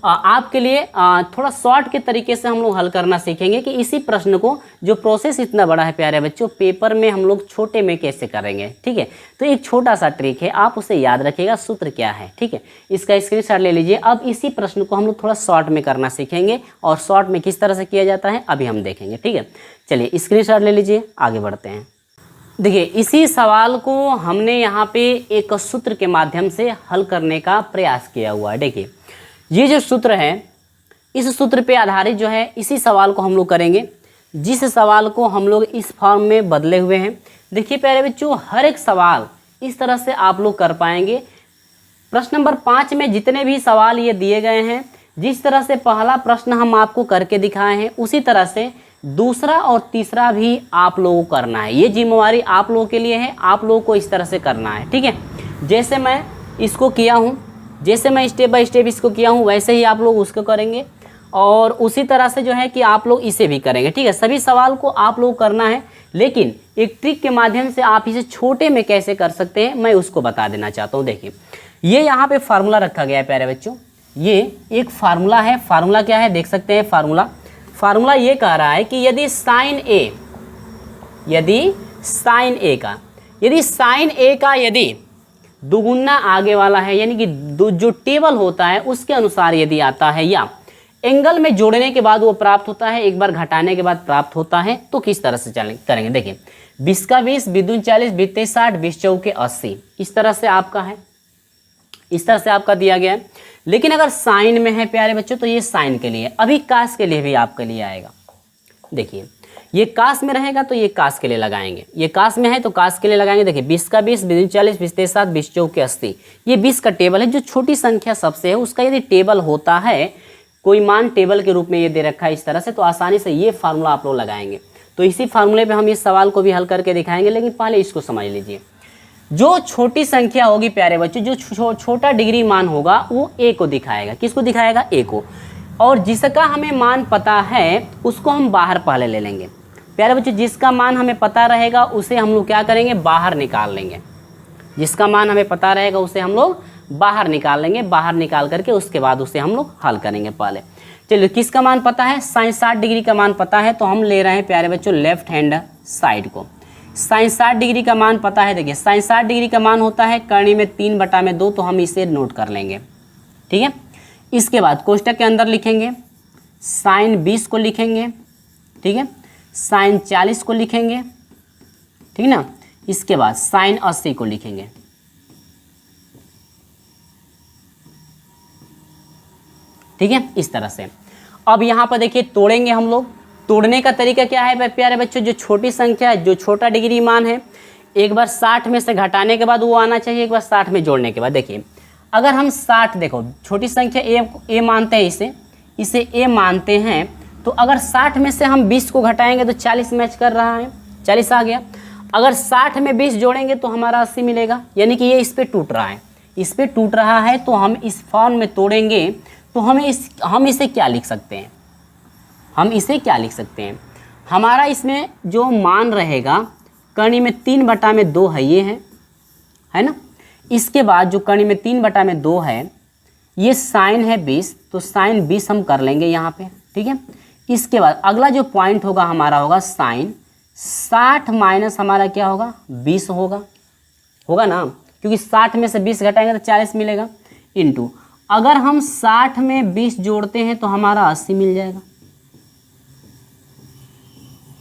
आपके लिए थोड़ा शॉर्ट के तरीके से हम लोग हल करना सीखेंगे कि इसी प्रश्न को, जो प्रोसेस इतना बड़ा है प्यारे बच्चों, पेपर में हम लोग छोटे में कैसे करेंगे। ठीक है, तो एक छोटा सा ट्रिक है, आप उसे याद रखिएगा, सूत्र क्या है। ठीक है, इसका स्क्रीनशॉट ले लीजिए। अब इसी प्रश्न को हम लोग थोड़ा शॉर्ट में करना सीखेंगे और शॉर्ट में किस तरह से किया जाता है अभी हम देखेंगे। ठीक है, चलिए स्क्रीनशॉट ले लीजिए, आगे बढ़ते हैं। देखिए इसी सवाल को हमने यहाँ पे एक सूत्र के माध्यम से हल करने का प्रयास किया हुआ है। देखिए ये जो सूत्र है, इस सूत्र पे आधारित जो है इसी सवाल को हम लोग करेंगे, जिस सवाल को हम लोग इस फॉर्म में बदले हुए हैं। देखिए प्यारे बच्चों हर एक सवाल इस तरह से आप लोग कर पाएंगे। प्रश्न नंबर 5 में जितने भी सवाल ये दिए गए हैं, जिस तरह से पहला प्रश्न हम आपको करके दिखाए हैं, उसी तरह से दूसरा और तीसरा भी आप लोगों को करना है। ये जिम्मेवारी आप लोगों के लिए है, आप लोगों को इस तरह से करना है। ठीक है, जैसे मैं इसको किया हूँ, जैसे मैं स्टेप बाय स्टेप इसको किया हूँ वैसे ही आप लोग उसको करेंगे और उसी तरह से जो है कि आप लोग इसे भी करेंगे, ठीक है। सभी सवाल को आप लोग करना है, लेकिन एक ट्रिक के माध्यम से आप इसे छोटे में कैसे कर सकते हैं मैं उसको बता देना चाहता हूँ। देखिए ये यहाँ पे फार्मूला रखा गया है प्यारे बच्चों, ये एक फार्मूला है। फार्मूला क्या है देख सकते हैं, फार्मूला ये कह रहा है कि यदि साइन ए का यदि दुगुना आगे वाला है, यानी कि जो टेबल होता है उसके अनुसार यदि आता है, या एंगल में जोड़ने के बाद वो प्राप्त होता है, एक बार घटाने के बाद प्राप्त होता है, तो किस तरह से करेंगे। देखिए 20 का 20, 20 दूनी 40, 20 तेईस 60, 20 चौके 80, इस तरह से आपका है, इस तरह से आपका दिया गया है। लेकिन अगर साइन में है प्यारे बच्चों तो ये साइन के लिए, अभी कास के लिए भी आपके लिए आएगा। देखिए ये कास में रहेगा तो ये कास के लिए लगाएंगे, ये कास में है तो कास के लिए लगाएंगे। देखिए 20 का 20, 20 दूनी 40, 20 तेईस 60, 20 चौके 80, ये 20 का टेबल है। जो छोटी संख्या सबसे है उसका यदि टेबल होता है, कोई मान टेबल के रूप में ये दे रखा है इस तरह से, तो आसानी से ये फार्मूला आप लोग लगाएंगे। तो इसी फार्मूले पे हम इस सवाल को भी हल करके दिखाएंगे, लेकिन पहले इसको समझ लीजिए। जो छोटी संख्या होगी प्यारे बच्चों, जो छोटा डिग्री मान होगा वो ए को दिखाएगा। किसको दिखाएगा? ए को। और जिसका हमें मान पता है उसको हम बाहर पहले ले लेंगे प्यारे बच्चों। जिसका मान हमें पता रहेगा उसे हम लोग क्या करेंगे? बाहर निकाल लेंगे। जिसका मान हमें पता रहेगा उसे हम लोग बाहर निकाल लेंगे। बाहर निकाल करके उसके बाद उसे हम लोग हल करेंगे पहले। चलिए किसका मान पता है? साइन 60 डिग्री का मान पता है, तो हम ले रहे हैं प्यारे बच्चों लेफ्ट हैंड साइड को। साइन 60 डिग्री का मान पता है, देखिए साइन 60 डिग्री का मान होता है करनी में 3/2, तो हम इसे नोट कर लेंगे, ठीक है। इसके बाद कोष्टक के अंदर लिखेंगे साइन 20 को लिखेंगे, ठीक है, साइन 40 को लिखेंगे, ठीक ना। इसके बाद साइन 80 को लिखेंगे, ठीक है, इस तरह से। अब यहाँ पर देखिए तोड़ेंगे हम लोग। तोड़ने का तरीका क्या है प्यारे बच्चों? जो छोटी संख्या है, जो छोटा डिग्री मान है, एक बार 60 में से घटाने के बाद वो आना चाहिए, एक बार 60 में जोड़ने के बाद। देखिए अगर हम 60, देखो छोटी संख्या ए मानते हैं, इसे ए मानते हैं, तो अगर 60 में से हम 20 को घटाएंगे तो 40 मैच कर रहा है, 40 आ गया। अगर 60 में 20 जोड़ेंगे तो हमारा 80 मिलेगा, यानी कि ये इस पर टूट रहा है, इस पर टूट रहा है। तो हम इस फॉर्म में तोड़ेंगे तो हम इसे क्या लिख सकते हैं? हम इसे क्या लिख सकते हैं? हमारा इसमें जो मान रहेगा कर्ण में 3/2 है, ये है ना। इसके बाद जो कर्ण में 3/2 है, ये साइन है 20, तो साइन 20 हम कर लेंगे यहाँ पे, ठीक है। इसके बाद अगला जो पॉइंट होगा हमारा होगा साइन 60 माइनस हमारा क्या होगा? 20 होगा ना, क्योंकि 60 में से 20 घटाएंगे तो 40 मिलेगा, इंटू अगर हम 60 में 20 जोड़ते हैं तो हमारा 80 मिल जाएगा,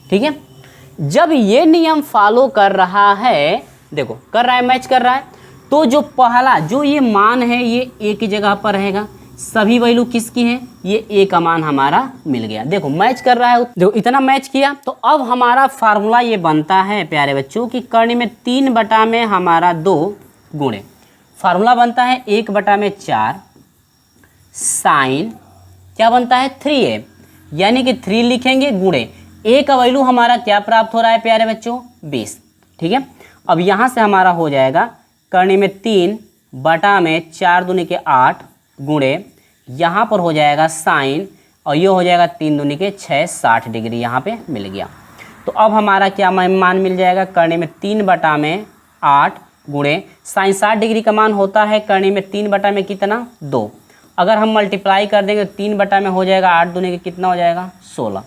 ठीक है। जब ये नियम फॉलो कर रहा है, देखो कर रहा है, मैच कर रहा है, तो जो पहला जो ये मान है ये ए की जगह पर रहेगा। सभी वैल्यू किसकी है? ये ए का मान हमारा मिल गया। देखो मैच कर रहा है, देखो इतना मैच किया। तो अब हमारा फार्मूला ये बनता है प्यारे बच्चों कि कर्ण में 3 में हमारा 2 गुणे, फार्मूला बनता है 1/4 साइन क्या बनता है? 3a, यानी कि 3 लिखेंगे गुणे ए का वैल्यू हमारा क्या प्राप्त हो रहा है प्यारे बच्चों? 20, ठीक है। अब यहाँ से हमारा हो जाएगा कर्ण में 3/4 दूनी के 8 गुणे, यहाँ पर हो जाएगा साइन, और ये हो जाएगा 3 दूनी के 6, 60 डिग्री यहाँ पे मिल गया। तो अब हमारा क्या मान मिल जाएगा? कर्ण में 3/8 गुणे साइन 60 डिग्री का मान होता है कर्ण में 3 कितना? 2। अगर हम मल्टीप्लाई कर देंगे तो 3 में हो जाएगा 8 दूनी के कितना हो जाएगा? 16।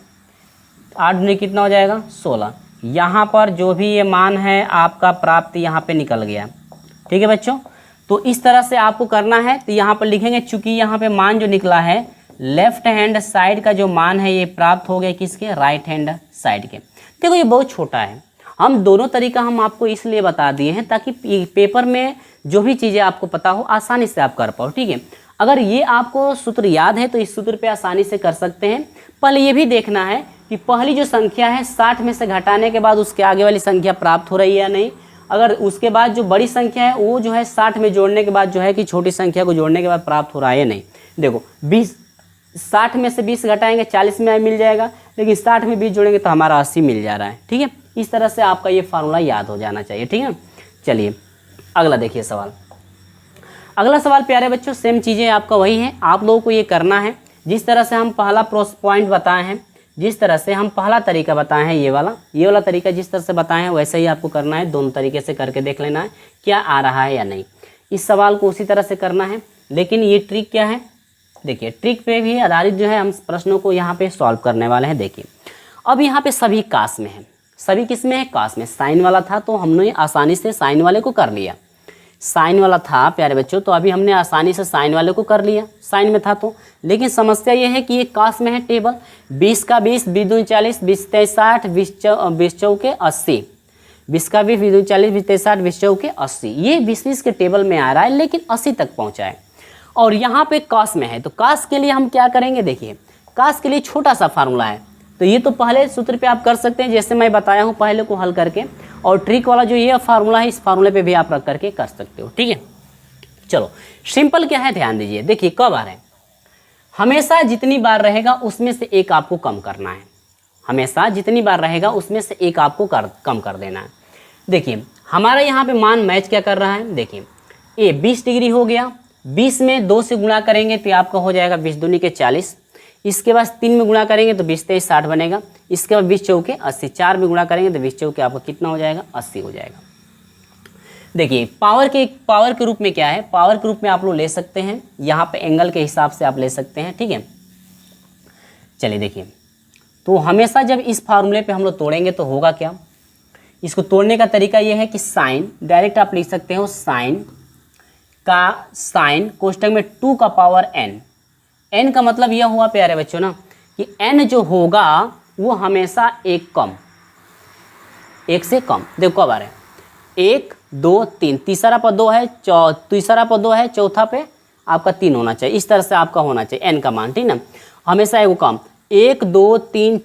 8 दूनी कितना हो जाएगा? 16। यहाँ पर जो भी ये मान है आपका प्राप्त यहाँ पे निकल गया, ठीक है बच्चों। तो इस तरह से आपको करना है। तो यहाँ पर लिखेंगे, चूंकि यहाँ पे मान जो निकला है लेफ्ट हैंड साइड का जो मान है ये प्राप्त हो गया किसके? राइट हैंड साइड के। देखो ये बहुत छोटा है, हम दोनों तरीका हम आपको इसलिए बता दिए हैं ताकि पेपर में जो भी चीज़ें आपको पता हो आसानी से आप कर पाओ, ठीक है। अगर ये आपको सूत्र याद है तो इस सूत्र पे आसानी से कर सकते हैं। पहले ये भी देखना है कि पहली जो संख्या है 60 में से घटाने के बाद उसके आगे वाली संख्या प्राप्त हो रही है या नहीं। अगर उसके बाद जो बड़ी संख्या है वो जो है 60 में जोड़ने के बाद जो है कि छोटी संख्या को जोड़ने के बाद प्राप्त हो रहा है या नहीं। देखो 60 में से 20 घटाएंगे 40 में मिल जाएगा, लेकिन 60 में 20 जोड़ेंगे तो हमारा 80 मिल जा रहा है, ठीक है। इस तरह से आपका ये फार्मूला याद हो जाना चाहिए, ठीक है। चलिए अगला देखिए सवाल। अगला सवाल प्यारे बच्चों, सेम चीज़ें आपका वही है, आप लोगों को ये करना है जिस तरह से हम पहला पॉइंट बताए हैं, जिस तरह से हम पहला तरीका बताए हैं, ये वाला तरीका जिस तरह से बताए हैं वैसे ही आपको करना है। दोनों तरीके से करके देख लेना है क्या आ रहा है या नहीं। इस सवाल को उसी तरह से करना है, लेकिन ये ट्रिक क्या है, देखिए ट्रिक पे भी आधारित जो है हम प्रश्नों को यहाँ पे सॉल्व करने वाले हैं। देखिए अब यहाँ पे सभी कास में है, सभी किस में है, कास में। साइन वाला था तो हमने आसानी से साइन वाले को कर लिया, साइन वाला था प्यारे बच्चों तो अभी हमने आसानी से साइन वाले को कर लिया, साइन में था तो। लेकिन समस्या ये है कि ये कास में है टेबल, 20 का 20, 20 दूनी 40, 20 23 60, 20 चौके 80, 20 का 20, 20 दूनी 40, 20 23 60, 20 चौके 80, ये 20 के टेबल में आ रहा है लेकिन 80 तक पहुँचा है और यहाँ पे कास में है। तो कास के लिए हम क्या करेंगे, देखिए कास के लिए छोटा सा फार्मूला है, तो ये तो पहले सूत्र पे आप कर सकते हैं जैसे मैं बताया हूँ पहले को हल करके, और ट्रिक वाला जो ये फार्मूला है इस फार्मूले पे भी आप रख करके कर सकते हो, ठीक है। चलो सिंपल क्या है ध्यान दीजिए, देखिए कब बार है, हमेशा जितनी बार रहेगा उसमें से एक आपको कम करना है, हमेशा जितनी बार रहेगा उसमें से एक आपको कम कर देना है। देखिए हमारा यहाँ पे मान मैच क्या कर रहा है, देखिए ए 20 डिग्री हो गया, 20 में 2 से गुणा करेंगे तो आपका हो जाएगा 20 दूनी के 40, इसके बाद 3 में गुणा करेंगे तो 20 23 60 बनेगा, इसके बाद 20 चौके 80, 4 में गुणा करेंगे तो 20 चौके आपका कितना हो जाएगा, 80 हो जाएगा। देखिए पावर के रूप में क्या है, पावर के रूप में आप लोग ले सकते हैं, यहाँ पे एंगल के हिसाब से आप ले सकते हैं, ठीक है। चलिए देखिए तो हमेशा जब इस फार्मूले पे हम लोग तोड़ेंगे तो होगा क्या, इसको तोड़ने का तरीका ये है कि साइन डायरेक्ट आप लिख सकते हो, साइन कोष्टक में 2 का पावर n, n का मतलब यह हुआ प्यारे बच्चों ना कि n जो होगा वो हमेशा एक से कम। देखो कब आ रहा है, 1 2 3, तीसरा पर 2 है, तीसरा पर 2 है, चौथा पे आपका 3 होना चाहिए, इस तरह से आपका होना चाहिए n का मान, ठीक ना, हमेशा एगो कम। 1 2 3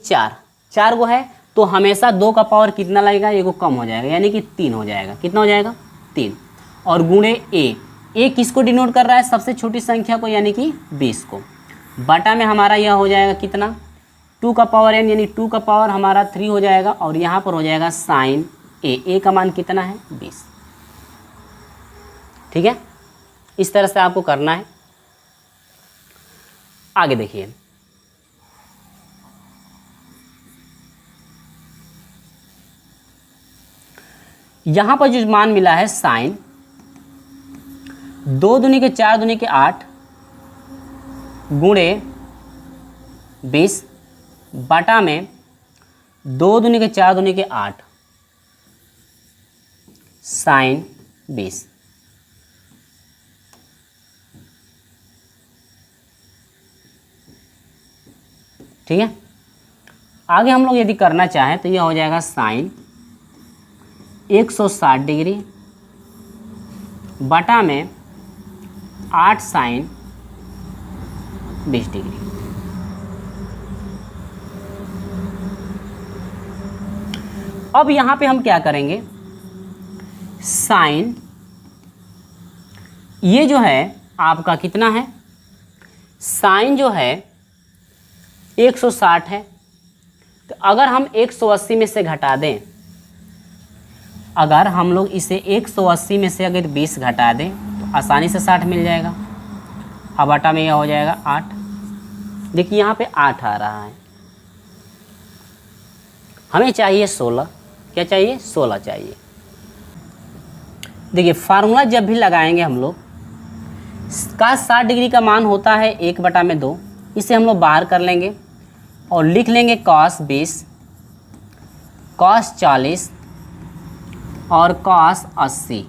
4 गो है तो हमेशा 2 का पावर कितना लगेगा, एगो कम हो जाएगा यानी कि 3 हो जाएगा, कितना हो जाएगा 3, और गुणे ए किसको डिनोट कर रहा है, सबसे छोटी संख्या को यानी कि 20 को, बटा में हमारा यह हो जाएगा कितना 2 का पावर n यानी 2 का पावर हमारा 3 हो जाएगा, और यहाँ पर हो जाएगा साइन ए का मान कितना है 20, ठीक है। इस तरह से आपको करना है। आगे देखिए यहाँ पर जो मान मिला है साइन 2 दूनी के 4 दूनी के 8 गुणे 20 बटा में 2 दूनी के 4 दूनी के 8 साइन 20, ठीक है। आगे हम लोग यदि करना चाहें तो यह हो जाएगा साइन 160 डिग्री बटा में 8 साइन 20 डिग्री। अब यहाँ पे हम क्या करेंगे, साइन ये जो है आपका कितना है, साइन जो है 160 है, तो अगर हम 180 में से घटा दें, अगर हम लोग इसे 180 में से अगर 20 घटा दें तो आसानी से 60 मिल जाएगा, अब बटा में यह हो जाएगा 8, देखिए यहाँ पे 8 आ रहा है, हमें चाहिए 16, क्या चाहिए 16 चाहिए। देखिए फार्मूला जब भी लगाएंगे हम लोग, का 60 डिग्री का मान होता है 1/2, इसे हम लोग बाहर कर लेंगे और लिख लेंगे cos 20, cos 40 और cos 80,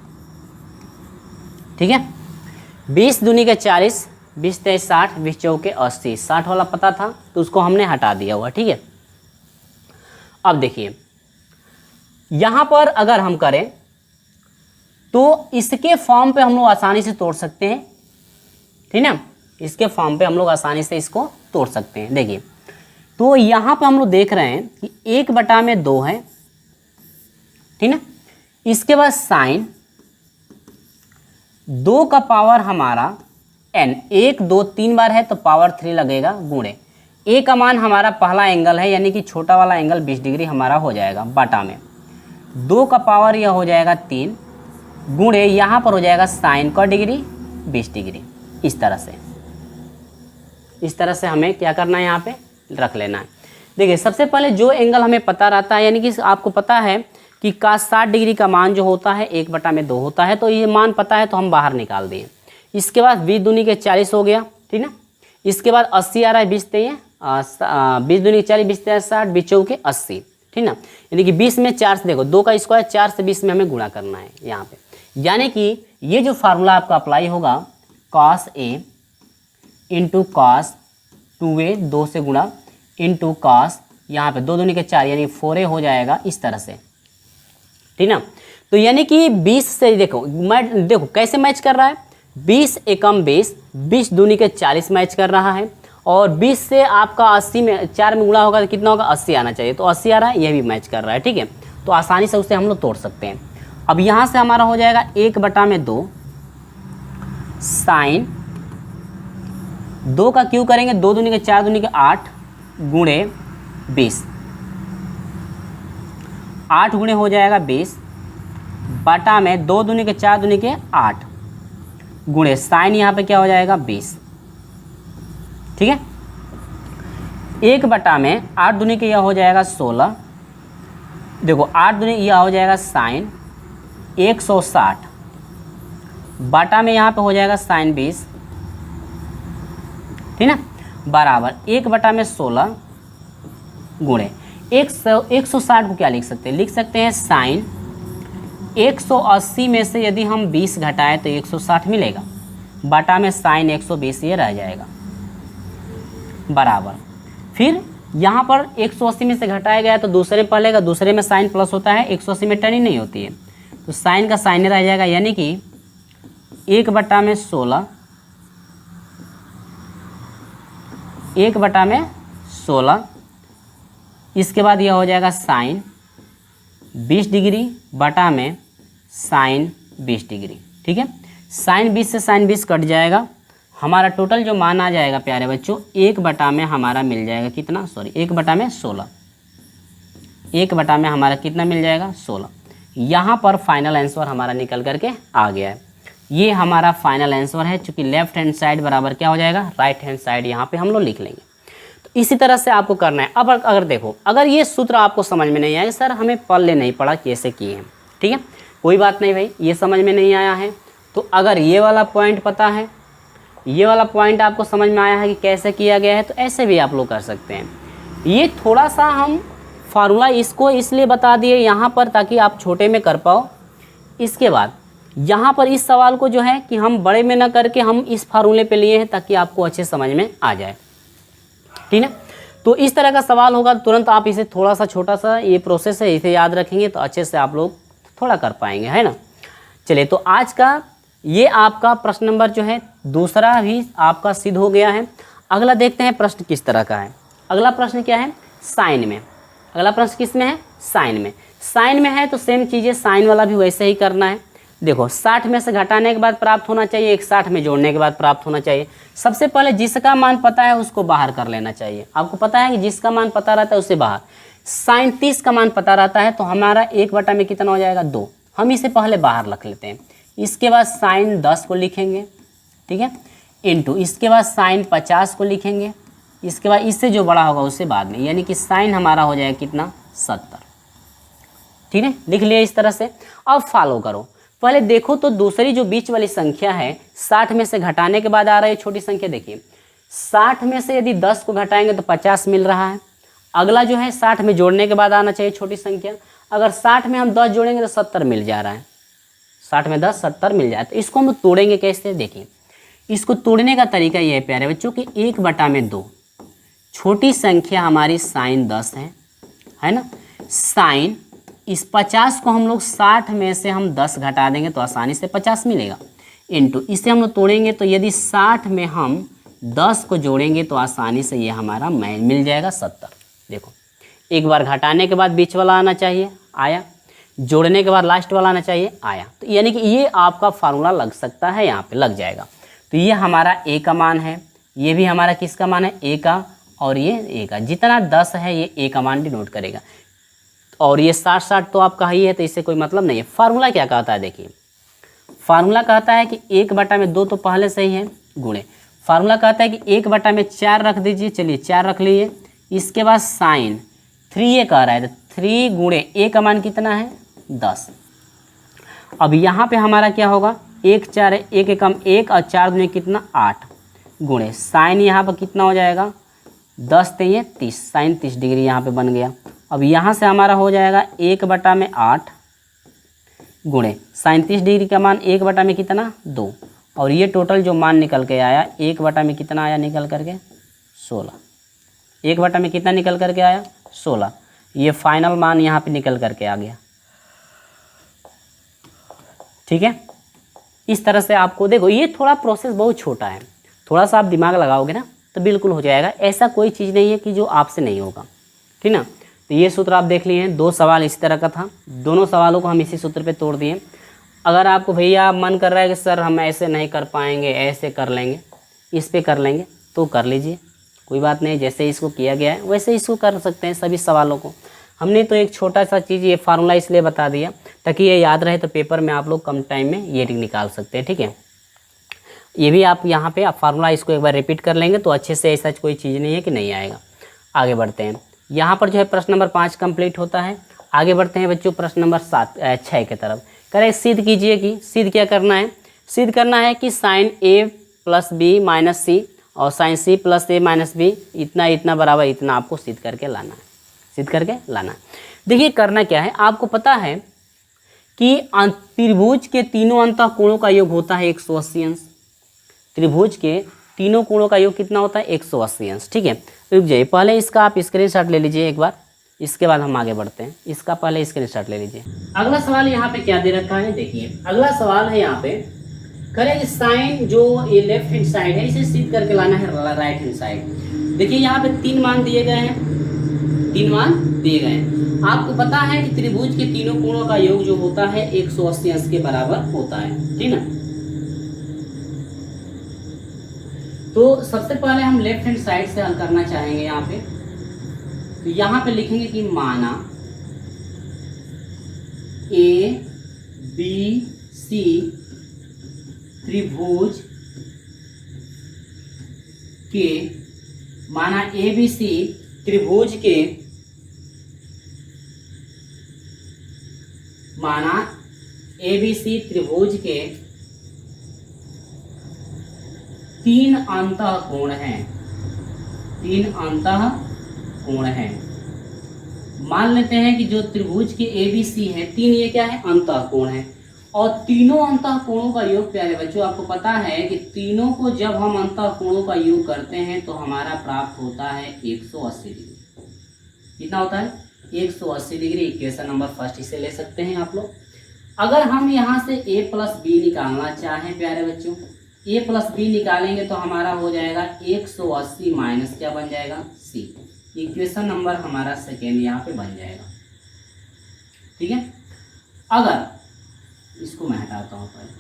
ठीक है। 20 दूनी के 40, 20 23 60, 20 चौके 80, 60 वाला पता था तो उसको हमने हटा दिया हुआ, ठीक है। अब देखिए यहाँ पर अगर हम करें तो इसके फॉर्म पे हम लोग आसानी से तोड़ सकते हैं, ठीक ना, इसके फॉर्म पे हम लोग आसानी से इसको तोड़ सकते हैं। देखिए तो यहाँ पे हम लोग देख रहे हैं कि 1/2 है, ठीक ना, इसके बाद साइन 2 का पावर हमारा n, 1 2 3 बार है तो पावर 3 लगेगा, गुणे ए का मान हमारा पहला एंगल है यानी कि छोटा वाला एंगल 20 डिग्री हमारा हो जाएगा, बटा में 2 का पावर यह हो जाएगा 3, गुणे यहाँ पर हो जाएगा साइन का डिग्री 20 डिग्री। इस तरह से हमें क्या करना है, यहाँ पे रख लेना है। देखिए सबसे पहले जो एंगल हमें पता रहता है, यानी कि आपको पता है कि cos 60 डिग्री का मान जो होता है 1/2 होता है, तो ये मान पता है तो हम बाहर निकाल दिए। इसके बाद 20 दूनी के 40 हो गया, ठीक ना। इसके बाद 80 आ रहा है, 20 दूनी के 40, 20 60, 20 चौके 80, ठीक ना। यानी कि 20 में 4 से देखो 2 का स्क्वायर 4 से 20 में हमें गुणा करना है यहाँ पे। यानी कि ये जो फार्मूला आपका अप्लाई होगा cos A into cos 2A 2 से गुणा इंटू cos यहाँ पे 2 दूनी के 4 यानी 4A हो जाएगा इस तरह से, ठीक ना। तो यानी कि 20 से देखो कैसे मैच कर रहा है, 20 एकम 20, 20 दूनी के 40 मैच कर रहा है, और 20 से आपका 80 में 4 में गुणा होगा तो कितना होगा, 80 आना चाहिए, तो 80 आ रहा है, यह भी मैच कर रहा है, ठीक है। तो आसानी से उसे हम लोग तोड़ सकते हैं। अब यहाँ से हमारा हो जाएगा 1/2 साइन 2 का क्यू करेंगे, 2 दूनी के 4 दूनी के 8 गुणे 20, 8 गुणे हो जाएगा 20 बटा में 2 दूनी के 4 दूनी के 8 गुणे साइन यहाँ पे क्या हो जाएगा 20, ठीक है। 1/8 दूनी के यह हो जाएगा 16, देखो 8 दूनी यह हो जाएगा साइन 160 बटा में यहाँ पे हो जाएगा साइन 20, ठीक ना, बराबर 1/16 गुणे 160 को क्या लिख सकते हैं, लिख सकते हैं साइन 180 में से यदि हम 20 घटाएं तो 160 मिलेगा, बटा में साइन 120 ये रह जाएगा, बराबर फिर यहाँ पर 180 में से घटाया गया तो दूसरे में पहले का दूसरे में साइन प्लस होता है, 180 में टर्न ही नहीं होती है, तो साइन का साइन रह जाएगा, यानी कि 1/16 1/16, इसके बाद यह हो जाएगा साइन 20 डिग्री बटा में साइन 20 डिग्री, ठीक है। साइन 20 से साइन 20 कट जाएगा, हमारा टोटल जो मान आ जाएगा प्यारे बच्चों 1/में हमारा मिल जाएगा कितना, 1/16, 1/में हमारा कितना मिल जाएगा 16। यहाँ पर फाइनल आंसर हमारा निकल करके आ गया है, ये हमारा फाइनल आंसर है। चूँकि लेफ्ट हैंड साइड बराबर क्या हो जाएगा, राइट हैंड साइड यहाँ पे हम लोग लिख लेंगे। तो इसी तरह से आपको करना है। अब अगर देखो अगर ये सूत्र आपको समझ में नहीं आया, सर हमें पहले नहीं पढ़ा कैसे किए हैं, ठीक है, कोई बात नहीं भाई, ये समझ में नहीं आया है तो अगर ये वाला पॉइंट पता है, ये वाला पॉइंट आपको समझ में आया है कि कैसे किया गया है, तो ऐसे भी आप लोग कर सकते हैं। ये थोड़ा सा हम फार्मूला इसको इसलिए बता दिए यहाँ पर ताकि आप छोटे में कर पाओ। इसके बाद यहाँ पर इस सवाल को जो है कि हम बड़े में ना करके हम इस फार्मूले पे लिए हैं ताकि आपको अच्छे समझ में आ जाए, ठीक है। तो इस तरह का सवाल होगा तुरंत आप इसे थोड़ा सा छोटा सा ये प्रोसेस है, इसे याद रखेंगे तो अच्छे से आप लोग थोड़ा कर पाएंगे, है ना। चलिए तो आज का ये आपका प्रश्न नंबर जो है दूसरा भी आपका सिद्ध हो गया है। अगला देखते हैं प्रश्न किस तरह का है। अगला प्रश्न क्या है, साइन में। अगला प्रश्न किस में है, साइन में। साइन में है तो सेम चीज़ें साइन वाला भी वैसे ही करना है। देखो 60 में से घटाने के बाद प्राप्त होना चाहिए, 160 में जोड़ने के बाद प्राप्त होना चाहिए। सबसे पहले जिसका मान पता है उसको बाहर कर लेना चाहिए। आपको पता है कि जिसका मान पता रहता है उससे बाहर। साइन 30 का मान पता रहता है तो हमारा 1/में कितना हो जाएगा 2, हम इसे पहले बाहर रख लेते हैं। इसके बाद साइन 10 को लिखेंगे, ठीक है, इंटू इसके बाद साइन 50 को लिखेंगे, इसके बाद इससे जो बड़ा होगा उससे बाद में, यानी कि साइन हमारा हो जाएगा कितना 70, ठीक है, लिख लिया इस तरह से। अब फॉलो करो, पहले देखो तो दूसरी जो बीच वाली संख्या है 60 में से घटाने के बाद आ रहा है छोटी संख्या। देखिए 60 में से यदि 10 को घटाएंगे तो 50 मिल रहा है। अगला जो है 60 में जोड़ने के बाद आना चाहिए छोटी संख्या। अगर 60 में हम 10 जोड़ेंगे तो 70 मिल जा रहा है, 60 में 10 70 मिल जाए। तो इसको हम तोड़ेंगे कैसे, देखिए इसको तोड़ने का तरीका ये है प्यारे बच्चों कि 1/2 छोटी संख्या हमारी साइन 10 है ना। साइन इस 50 को हम लोग 60 में से हम 10 घटा देंगे तो आसानी से 50 मिलेगा, इंटू इसे हम लोग तोड़ेंगे तो यदि 60 में हम 10 को जोड़ेंगे तो आसानी से ये हमारा मिल जाएगा 70। देखो एक बार घटाने के बाद बीच वाला आना चाहिए, आया, जोड़ने के बाद लास्ट वाला आना चाहिए, आया। तो यानी कि ये आपका फार्मूला लग सकता है, यहाँ पे लग जाएगा। तो ये हमारा ए का मान है, ये भी हमारा किसका मान है ए का, और ये ए का। जितना 10 है ये ए का मान डिनोट करेगा, और ये 60 तो आपका ही है तो इससे कोई मतलब नहीं है। फार्मूला क्या कहता है, देखिए फार्मूला कहता है कि 1/2 तो पहले से ही है, गुणे फार्मूला कहता है कि 1/4 रख दीजिए, चलिए 4 रख लीजिए। इसके बाद साइन 3a कह रहा है, तो 3 गुणे a का मान कितना है 10। अब यहाँ पे हमारा क्या होगा, 1 4 है, 1 एकम 1 और 4 दूनी कितना 8 गुणे साइन यहाँ पर कितना हो जाएगा 10 3 30, साइन 30 डिग्री यहाँ पे बन गया। अब यहाँ से हमारा हो जाएगा 1/8 गुणे साइन 30 डिग्री का मान 1/में कितना 2, और ये टोटल जो मान निकल के आया 1/में कितना आया निकल करके 16, 1/में कितना निकल करके आया 16। ये फाइनल मान यहाँ पे निकल करके आ गया। ठीक है, इस तरह से आपको देखो, ये थोड़ा प्रोसेस बहुत छोटा है, थोड़ा सा आप दिमाग लगाओगे ना तो बिल्कुल हो जाएगा। ऐसा कोई चीज़ नहीं है कि जो आपसे नहीं होगा, ठीक ना। तो ये सूत्र आप देख लिए हैं, 2 सवाल इसी तरह का था, दोनों सवालों को हम इसी सूत्र पे तोड़ दिए। अगर आपको भैया मन कर रहा है कि सर हम ऐसे नहीं कर पाएंगे, ऐसे कर लेंगे, इस पे कर लेंगे, तो कर लीजिए, कोई बात नहीं। जैसे इसको किया गया है वैसे इसको कर सकते हैं सभी सवालों को। हमने तो एक छोटा सा चीज़ ये फार्मूला इसलिए बता दिया ताकि ये याद रहे, तो पेपर में आप लोग कम टाइम में ये निकाल सकते हैं। ठीक है, ये भी आप यहाँ पे आप फार्मूला इसको एक बार रिपीट कर लेंगे तो अच्छे से, ऐसा कोई चीज़ नहीं है कि नहीं आएगा। आगे बढ़ते हैं, यहाँ पर जो है प्रश्न नंबर 5 कंप्लीट होता है। आगे बढ़ते हैं बच्चों प्रश्न नंबर 6 की तरफ। करें सिद्ध कीजिए कि सिद्ध क्या करना है, सिद्ध करना है कि साइन a + b - c और साइन c + a - b इतना इतना बराबर इतना आपको सिद्ध करके लाना है, सिद्ध करके लाना है। देखिए करना क्या है, आपको पता है कि त्रिभुज के तीनों अंतःकोणों का योग होता है 180 अंश। त्रिभुज के तीनों कोणों का योग कितना होता है 180 अंश। ठीक है, रुक जाइए, पहले इसका आप स्क्रीनशॉट ले लीजिए एक बार, इसके बाद हम आगे बढ़ते हैं। इसका पहले स्क्रीनशॉट ले लीजिए। अगला सवाल यहाँ पे क्या दे रखा है, देखिए अगला सवाल है यहाँ पे, करें साइन जो ये लेफ्ट हैंड साइड है इसे सिद्ध करके लाना है राइट हैंड साइड। देखिए यहाँ पे 3 मान दिए गए हैं, 3 मान दिए गए हैं। आपको पता है कि त्रिभुज के तीनों कोणों का योग जो होता है 180 अंश के बराबर होता है, ठीक ना। तो सबसे पहले हम लेफ्ट हैंड साइड से हल करना चाहेंगे यहाँ पे, तो यहाँ पे लिखेंगे कि माना ABC त्रिभुज के, माना ABC त्रिभुज के, माना ABC त्रिभुज के 3 अंतःकोण हैं, 3 अंतःकोण हैं। मान लेते हैं कि जो त्रिभुज के ABC है 3 ये क्या है अंतःकोण है, और तीनों अंतःकोणों का योग प्यारे बच्चों आपको पता है कि तीनों को जब हम अंतःकोणों का योग करते हैं तो हमारा प्राप्त होता है 180 डिग्री। कितना होता है 180 डिग्री। इक्वेशन नंबर फर्स्ट इसे ले सकते हैं आप लोग। अगर हम यहाँ से a + b निकालना चाहें प्यारे बच्चों, a + b निकालेंगे तो हमारा हो जाएगा 180 माइनस क्या बन जाएगा c। इक्वेशन नंबर हमारा सेकेंड यहाँ पे बन जाएगा, ठीक है। अगर इसको मैं हटाता हूँ पहले,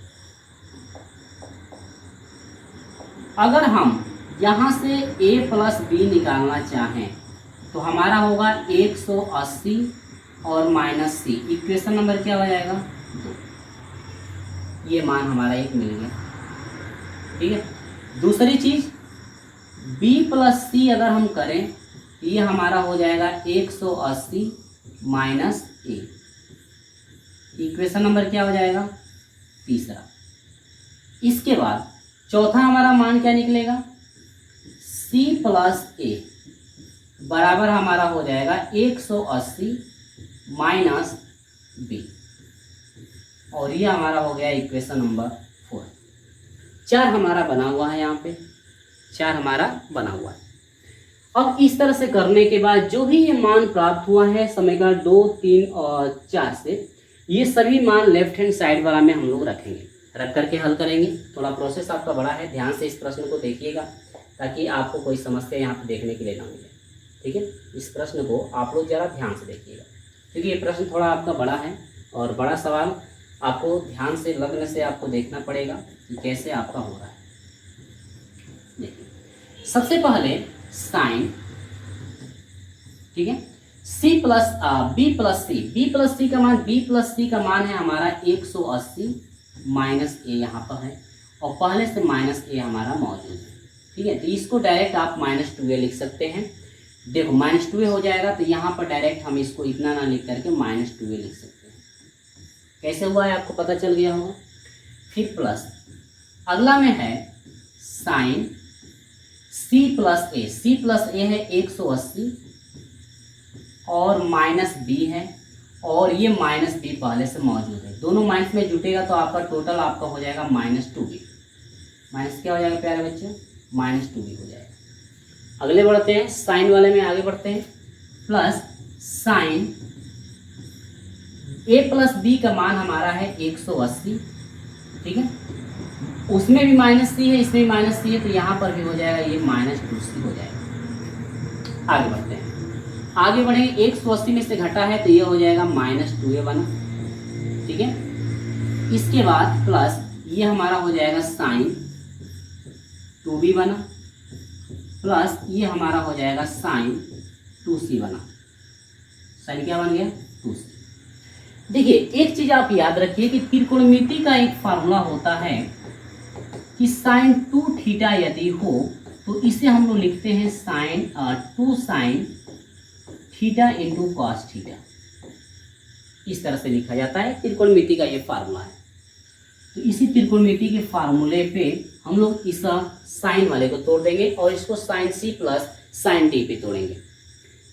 अगर हम यहाँ से a + b निकालना चाहें तो हमारा होगा 180 और माइनस c। इक्वेशन नंबर क्या हो जाएगा 2। ये मान हमारा एक मिल गया, ठीक है। दूसरी चीज b + c अगर हम करें तो ये हमारा हो जाएगा 180 माइनस a। इक्वेशन नंबर क्या हो जाएगा तीसरा। इसके बाद चौथा हमारा मान क्या निकलेगा c + a बराबर हमारा हो जाएगा 180 माइनस b, और ये हमारा हो गया इक्वेशन नंबर 4। 4 हमारा बना हुआ है, यहाँ पे 4 हमारा बना हुआ है। अब इस तरह से करने के बाद जो भी ये मान प्राप्त हुआ है समीकरण 2, 3 और 4 से, ये सभी मान लेफ्ट हैंड साइड वाला में हम लोग रखेंगे, रख करके हल करेंगे। थोड़ा प्रोसेस आपका बड़ा है, ध्यान से इस प्रश्न को देखिएगा ताकि आपको कोई समस्या यहाँ पे देखने के लिए ना मिले, ठीक है। इस प्रश्न को आप लोग ज़रा ध्यान से देखिएगा क्योंकि ये प्रश्न थोड़ा आपका बड़ा है और बड़ा सवाल आपको ध्यान से लगने से आपको देखना पड़ेगा कि कैसे आपका हो रहा है। देखिए सबसे पहले साइन, ठीक है, b + c का मान, b + c का मान है हमारा 180 माइनस ए यहाँ पर है और पहले से माइनस ए हमारा मौजूद है, ठीक है। तो इसको डायरेक्ट आप -2a लिख सकते हैं। देखो -2a हो जाएगा तो यहाँ पर डायरेक्ट हम इसको इतना ना लिख करके -2a लिख सकते हैं। कैसे हुआ है आपको पता चल गया होगा। फिर प्लस अगला में है साइन c प्लस ए। c प्लस ए है 180 और -b है और ये -b पहले से मौजूद है। दोनों माइनस में जुटेगा तो आपका टोटल आपका हो जाएगा -2b। माइनस क्या हो जाएगा प्यारे बच्चे, -2b हो जाएगा। अगले बढ़ते हैं साइन वाले में, आगे बढ़ते हैं। Plus sign a plus b का मान हमारा है 180, ठीक है। उसमें भी -c है, इसमें भी -c है, तो यहाँ पर भी हो जाएगा ये -2c हो जाएगा। आगे बढ़ते हैं, आगे बढ़ेंगे। 180 में से घटा है तो ये हो जाएगा -2a बना, ठीक है। इसके बाद प्लस ये हमारा हो जाएगा साइन 2b बना, प्लस ये हमारा हो जाएगा साइन 2c बना। साइन क्या बन गया 2c। देखिए एक चीज आप याद रखिए कि त्रिकोणमिति का एक फार्मूला होता है कि साइन 2 थीटा यदि हो तो इसे हम लोग लिखते हैं sine 2 sine theta into cos theta. इस तरह से लिखा जाता है, त्रिकोणमिति का ये फार्मूला है। तो इसी त्रिकोणमिति के फार्मूले पे हम लोग इस साइन वाले को तोड़ देंगे और इसको sine c plus sine d पे तोड़ेंगे।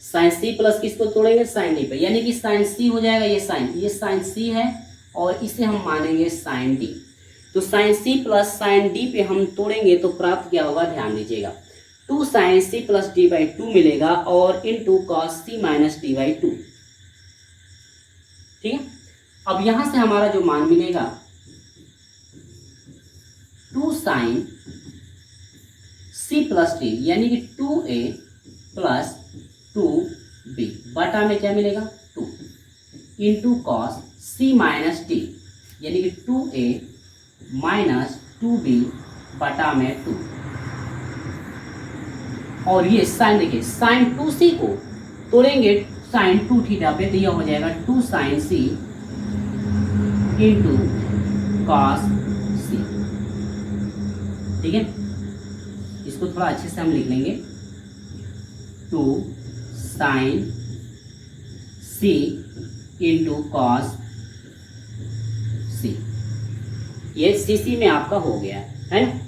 साइन c प्लस किसको तोड़ेंगे, साइन d पे, यानी कि साइन c हो जाएगा ये साइन c है और इसे हम मानेंगे साइन d। तो sine c plus sine d पे हम तोड़ेंगे तो प्राप्त क्या होगा, ध्यान दीजिएगा, 2 sine c plus d by 2 मिलेगा और into cos c minus d by 2, ठीक है। अब यहां से हमारा जो मान मिलेगा 2 साइन c प्लस d यानी कि 2a प्लस 2b बटा में क्या मिलेगा 2 into cos c minus d यानी कि 2a माइनस 2b बटा में 2। और ये साइन देखिए साइन 2c को तोड़ेंगे साइन 2 थीटा पे तो यह हो जाएगा 2 sine c into cos c, ठीक है। इसको थोड़ा अच्छे से हम लिख लेंगे 2 sine c into cos c। ये सी में आपका हो गया है ना।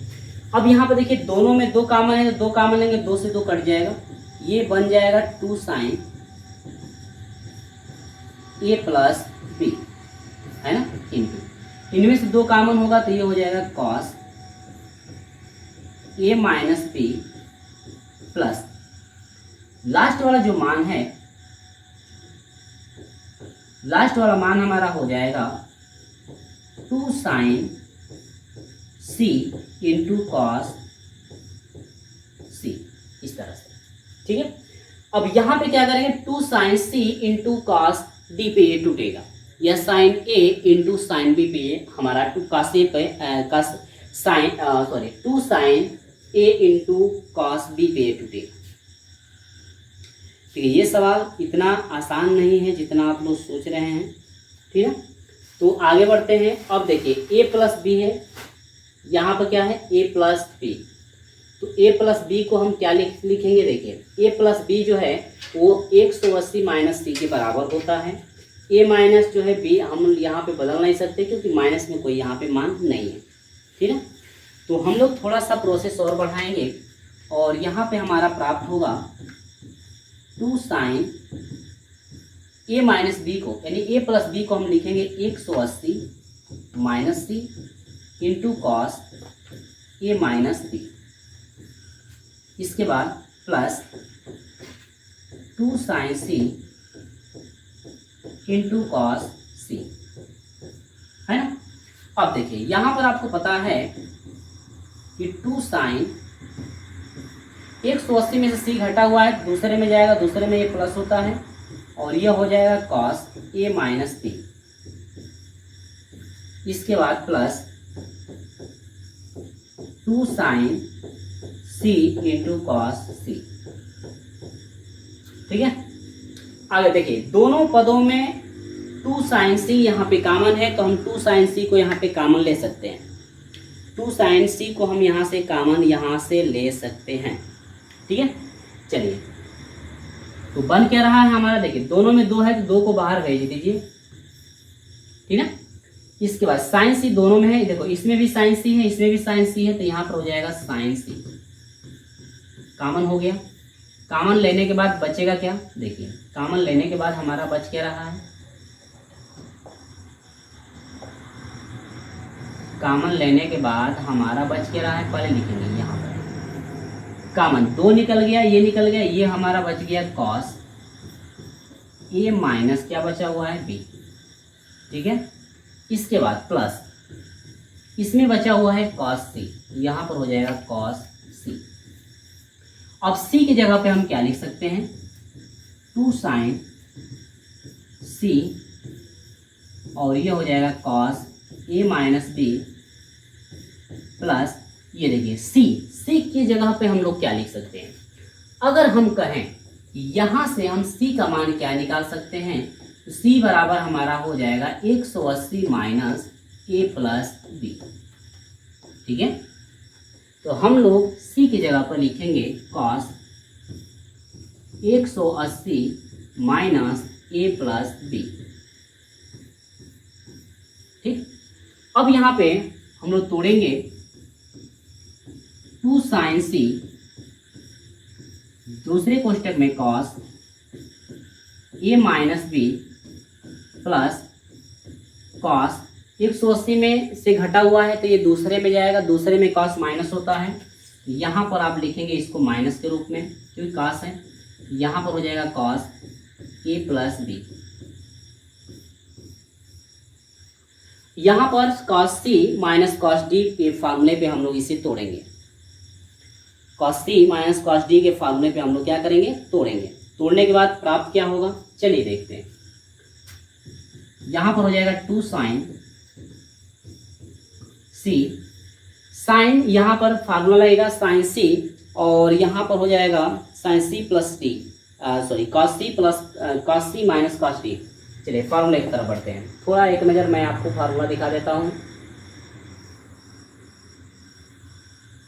अब यहाँ पर देखिए दोनों में 2 कॉमन है तो 2 कॉमन लेंगे, 2 से 2 कट जाएगा, ये बन जाएगा 2 साइन a प्लस b है ना इंटू, इनमें से 2 कॉमन होगा तो ये हो जाएगा cos a minus b plus last वाला जो मान है, लास्ट वाला मान हमारा हो जाएगा 2 sine c into cos c, इस तरह से, ठीक है। अब यहां पे क्या करेंगे 2 sine c into cos d पे ये टूटेगा, या sine a into sine b पे ये हमारा 2 कॉस a पे cos sine 2 sine a into cos b पे ये टूटेगा, ठीक है। ये सवाल इतना आसान नहीं है जितना आप लोग सोच रहे हैं, ठीक है। तो आगे बढ़ते हैं। अब देखिए a प्लस बी है, यहाँ पर क्या है a प्लस बी, तो a प्लस बी को हम क्या लिखेंगे, देखिए a प्लस बी जो है वो 180 माइनस c के बराबर होता है। a माइनस जो है b हम यहाँ पे बदल नहीं सकते क्योंकि माइनस में कोई यहाँ पे मान नहीं है, ठीक है। तो हम लोग थोड़ा सा प्रोसेस और बढ़ाएंगे और यहाँ पे हमारा प्राप्त होगा 2 साइन a माइनस बी को, यानी a प्लस बी को हम लिखेंगे 180 minus c into cos a minus b. इसके बाद plus 2 sine c into cos c, है ना। अब देखिए यहाँ पर आपको पता है कि 2 साइन 180 में से c घटा हुआ है, दूसरे में जाएगा, दूसरे में ये प्लस होता है और यह हो जाएगा कॉस a माइनस बी। इसके बाद plus 2 sine c into cos c, ठीक है। आगे देखिए दोनों पदों में टू साइन सी यहाँ पे कॉमन है, तो हम टू साइन सी को यहाँ पे कॉमन ले सकते हैं। टू साइन सी को हम यहाँ से कॉमन यहाँ से ले सकते हैं, ठीक है। चलिए, तो बन क्या रहा है हमारा, देखिए दोनों में 2 है तो 2 को बाहर भेज दीजिए, ठीक है। इसके बाद साइन सी दोनों में है, देखो इसमें भी साइन सी है, इसमें भी साइन सी है, तो यहाँ पर हो जाएगा साइन सी, कॉमन हो गया। कॉमन लेने के बाद बचेगा क्या, देखिए कॉमन लेने के बाद हमारा बच क्या रहा है, कॉमन लेने के बाद हमारा बच क्या रहा है, पहले लिखेंगे यहाँ पर कॉमन 2 निकल गया, ये निकल गया, ये हमारा बच गया कॉस ए माइनस क्या बचा हुआ है बी, ठीक है। इसके बाद प्लस इसमें बचा हुआ है कॉस सी, यहाँ पर हो जाएगा कॉस सी। अब सी की जगह पे हम क्या लिख सकते हैं, 2 साइन सी, और ये हो जाएगा cos A minus B plus ये देखिए सी की जगह पे हम लोग क्या लिख सकते हैं, अगर हम कहें यहाँ से हम सी का मान क्या निकाल सकते हैं, तो सी बराबर हमारा हो जाएगा 180 माइनस ए प्लस बी, ठीक है। तो हम लोग सी की जगह पर लिखेंगे कॉस 180 माइनस ए प्लस बी, ठीक। अब यहाँ पे हम लोग तोड़ेंगे 2 साइन सी, दूसरे कोष्टक में cos A minus B plus cos 180 में से घटा हुआ है तो ये दूसरे में जाएगा, दूसरे में कॉस माइनस होता है, यहाँ पर आप लिखेंगे इसको माइनस के रूप में क्योंकि कॉस है, यहाँ पर हो जाएगा कॉस ए प्लस बी। यहाँ पर कॉस सी माइनस कॉस डी के फार्मूले पे हम लोग इसे तोड़ेंगे, कॉस सी माइनस कॉस डी के फार्मूले पे हम लोग क्या करेंगे, तोड़ेंगे। तोड़ने के बाद प्राप्त क्या होगा, चलिए देखते हैं। यहाँ पर हो जाएगा 2 साइन सी, साइन यहाँ पर फार्मूला लगेगा साइन सी, और यहाँ पर हो जाएगा साइन सी plus D, sorry cos C plus cos सी माइनस कॉस डी। चलिए फार्मूले की तरफ बढ़ते हैं, थोड़ा एक नज़र मैं आपको फार्मूला दिखा देता हूँ।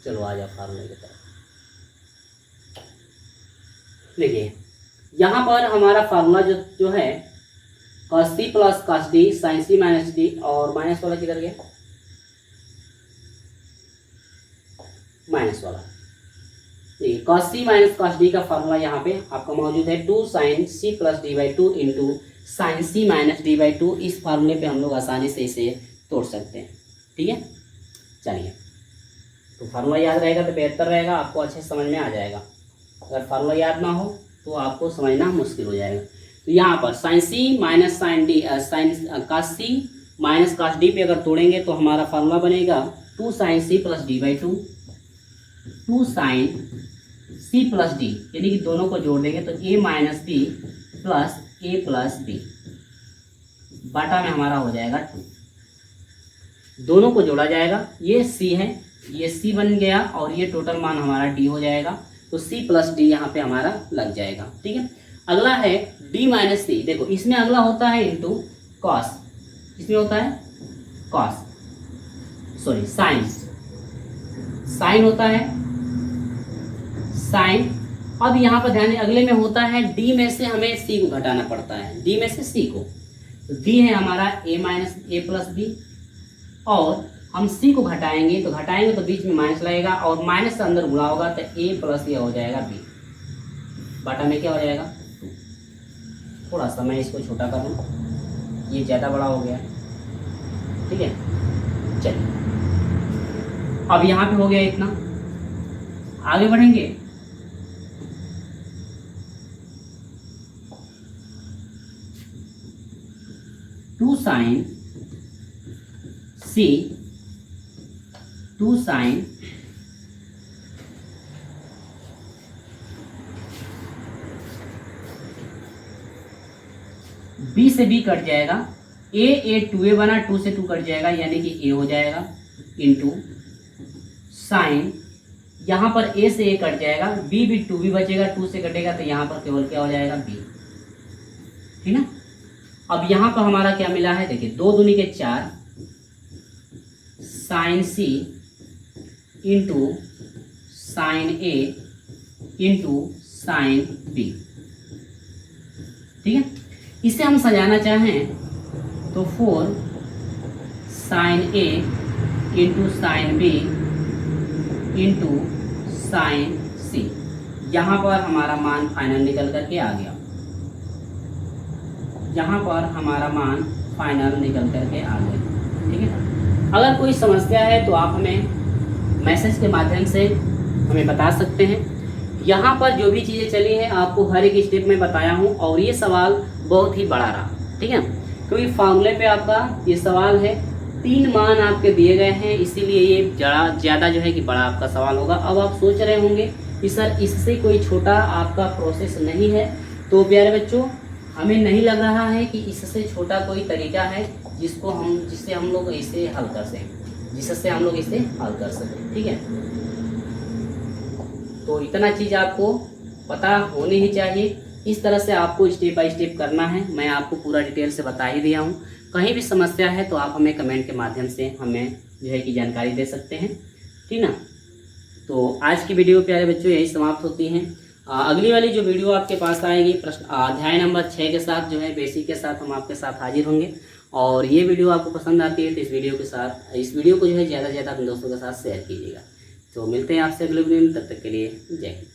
चलो आ जाओ फार्मूले की तरफ। देखिए यहाँ पर हमारा फार्मूला जो है cos C plus cos D sine C minus D, और माइनस वाला किधर गया, माइनस वाला। देखिए कॉस सी माइनस कॉस डी का फार्मूला यहाँ पे आपका मौजूद है 2 sine C plus D by 2 into sine C minus D by 2। इस फार्मूले पे हम लोग आसानी से इसे तोड़ सकते हैं, ठीक है। चलिए, तो फार्मूला याद रहेगा तो बेहतर रहेगा, आपको अच्छे समझ में आ जाएगा। अगर फार्मूला याद ना हो तो आपको समझना मुश्किल हो जाएगा। तो यहाँ पर sine C minus sine D sine cos सी माइनस कॉस डी पे अगर तोड़ेंगे तो हमारा फार्मूला बनेगा 2 sine C plus D by 2, 2 sine C plus D, यानी कि दोनों को जोड़ देंगे तो A minus B plus A plus B, बाटा में हमारा हो जाएगा 2। दोनों को जोड़ा जाएगा, ये सी है, ये सी बन गया, और ये टोटल मान हमारा डी हो जाएगा, तो सी प्लस डी यहाँ पे हमारा लग जाएगा, ठीक है। अगला है डी माइनस सी। देखो इसमें अगला होता है इंटू कॉस, इसमें होता है कॉस, सॉरी साइन, साइन होता है साइन। अब यहाँ पर ध्यान, अगले में होता है डी में से हमें सी को घटाना पड़ता है, डी में से सी को, तो डी है हमारा ए माइनस ए प्लस बी, और हम सी को घटाएंगे तो बीच में माइनस लगेगा, और माइनस से अंदर गुणा होगा तो ए प्लस ये हो जाएगा बी, बाटा में क्या हो जाएगा 2। थोड़ा सा मैं इसको छोटा कर लूँ, ये ज़्यादा बड़ा हो गया, ठीक है। चलिए अब यहाँ पे हो गया इतना, आगे बढ़ेंगे। Two sine c 2 sine b से बी कट जाएगा, ए 2a बना, 2 से 2 कट जाएगा यानी कि ए हो जाएगा, इंटू साइन यहाँ पर ए से ए कट जाएगा, बी भी 2b बचेगा, 2 से कटेगा तो यहाँ पर केवल क्या हो जाएगा बी, ठीक ना। अब यहाँ पर हमारा क्या मिला है, देखिए 2 दूनी के 4 साइन सी इंटू साइन ए इंटू साइन बी। ठीक है, इसे हम सजाना चाहें तो 4 साइन ए into sine B into sine C. यहाँ पर हमारा मान फाइनल निकल करके आ गया, यहाँ पर हमारा मान फाइनल निकल करके आ गया। ठीक है, अगर कोई समस्या है तो आप हमें मैसेज के माध्यम से हमें बता सकते हैं। यहाँ पर जो भी चीज़ें चली हैं आपको हर एक स्टेप में बताया हूँ, और ये सवाल बहुत ही बड़ा रहा। ठीक है, क्योंकि फार्मूले पे आपका ये सवाल है, 3 मान आपके दिए गए हैं, इसीलिए ये ज़्यादा जो है कि बड़ा आपका सवाल होगा। अब आप सोच रहे होंगे कि सर इससे कोई छोटा आपका प्रोसेस नहीं है, तो प्यारे बच्चों हमें नहीं लग रहा है कि इससे छोटा कोई तरीका है जिससे हम लोग इसे हल कर सकें, ठीक है। तो इतना चीज़ आपको पता होनी ही चाहिए। इस तरह से आपको स्टेप बाय स्टेप करना है, मैं आपको पूरा डिटेल से बता ही दिया हूँ। कहीं भी समस्या है तो आप हमें कमेंट के माध्यम से हमें जो है कि जानकारी दे सकते हैं, ठीक ना। तो आज की वीडियो प्यारे बच्चों यही समाप्त होती हैं। अगली वाली जो वीडियो आपके पास आएगी प्रश्न अध्याय नंबर 6 के साथ जो है बेसिक के साथ हम आपके साथ हाजिर होंगे। और ये वीडियो आपको पसंद आती है तो इस वीडियो को जो है ज़्यादा से ज़्यादा अपने दोस्तों के साथ शेयर कीजिएगा। तो मिलते हैं आपसे अगले वीडियो में, तब तक के लिए जय हिंद।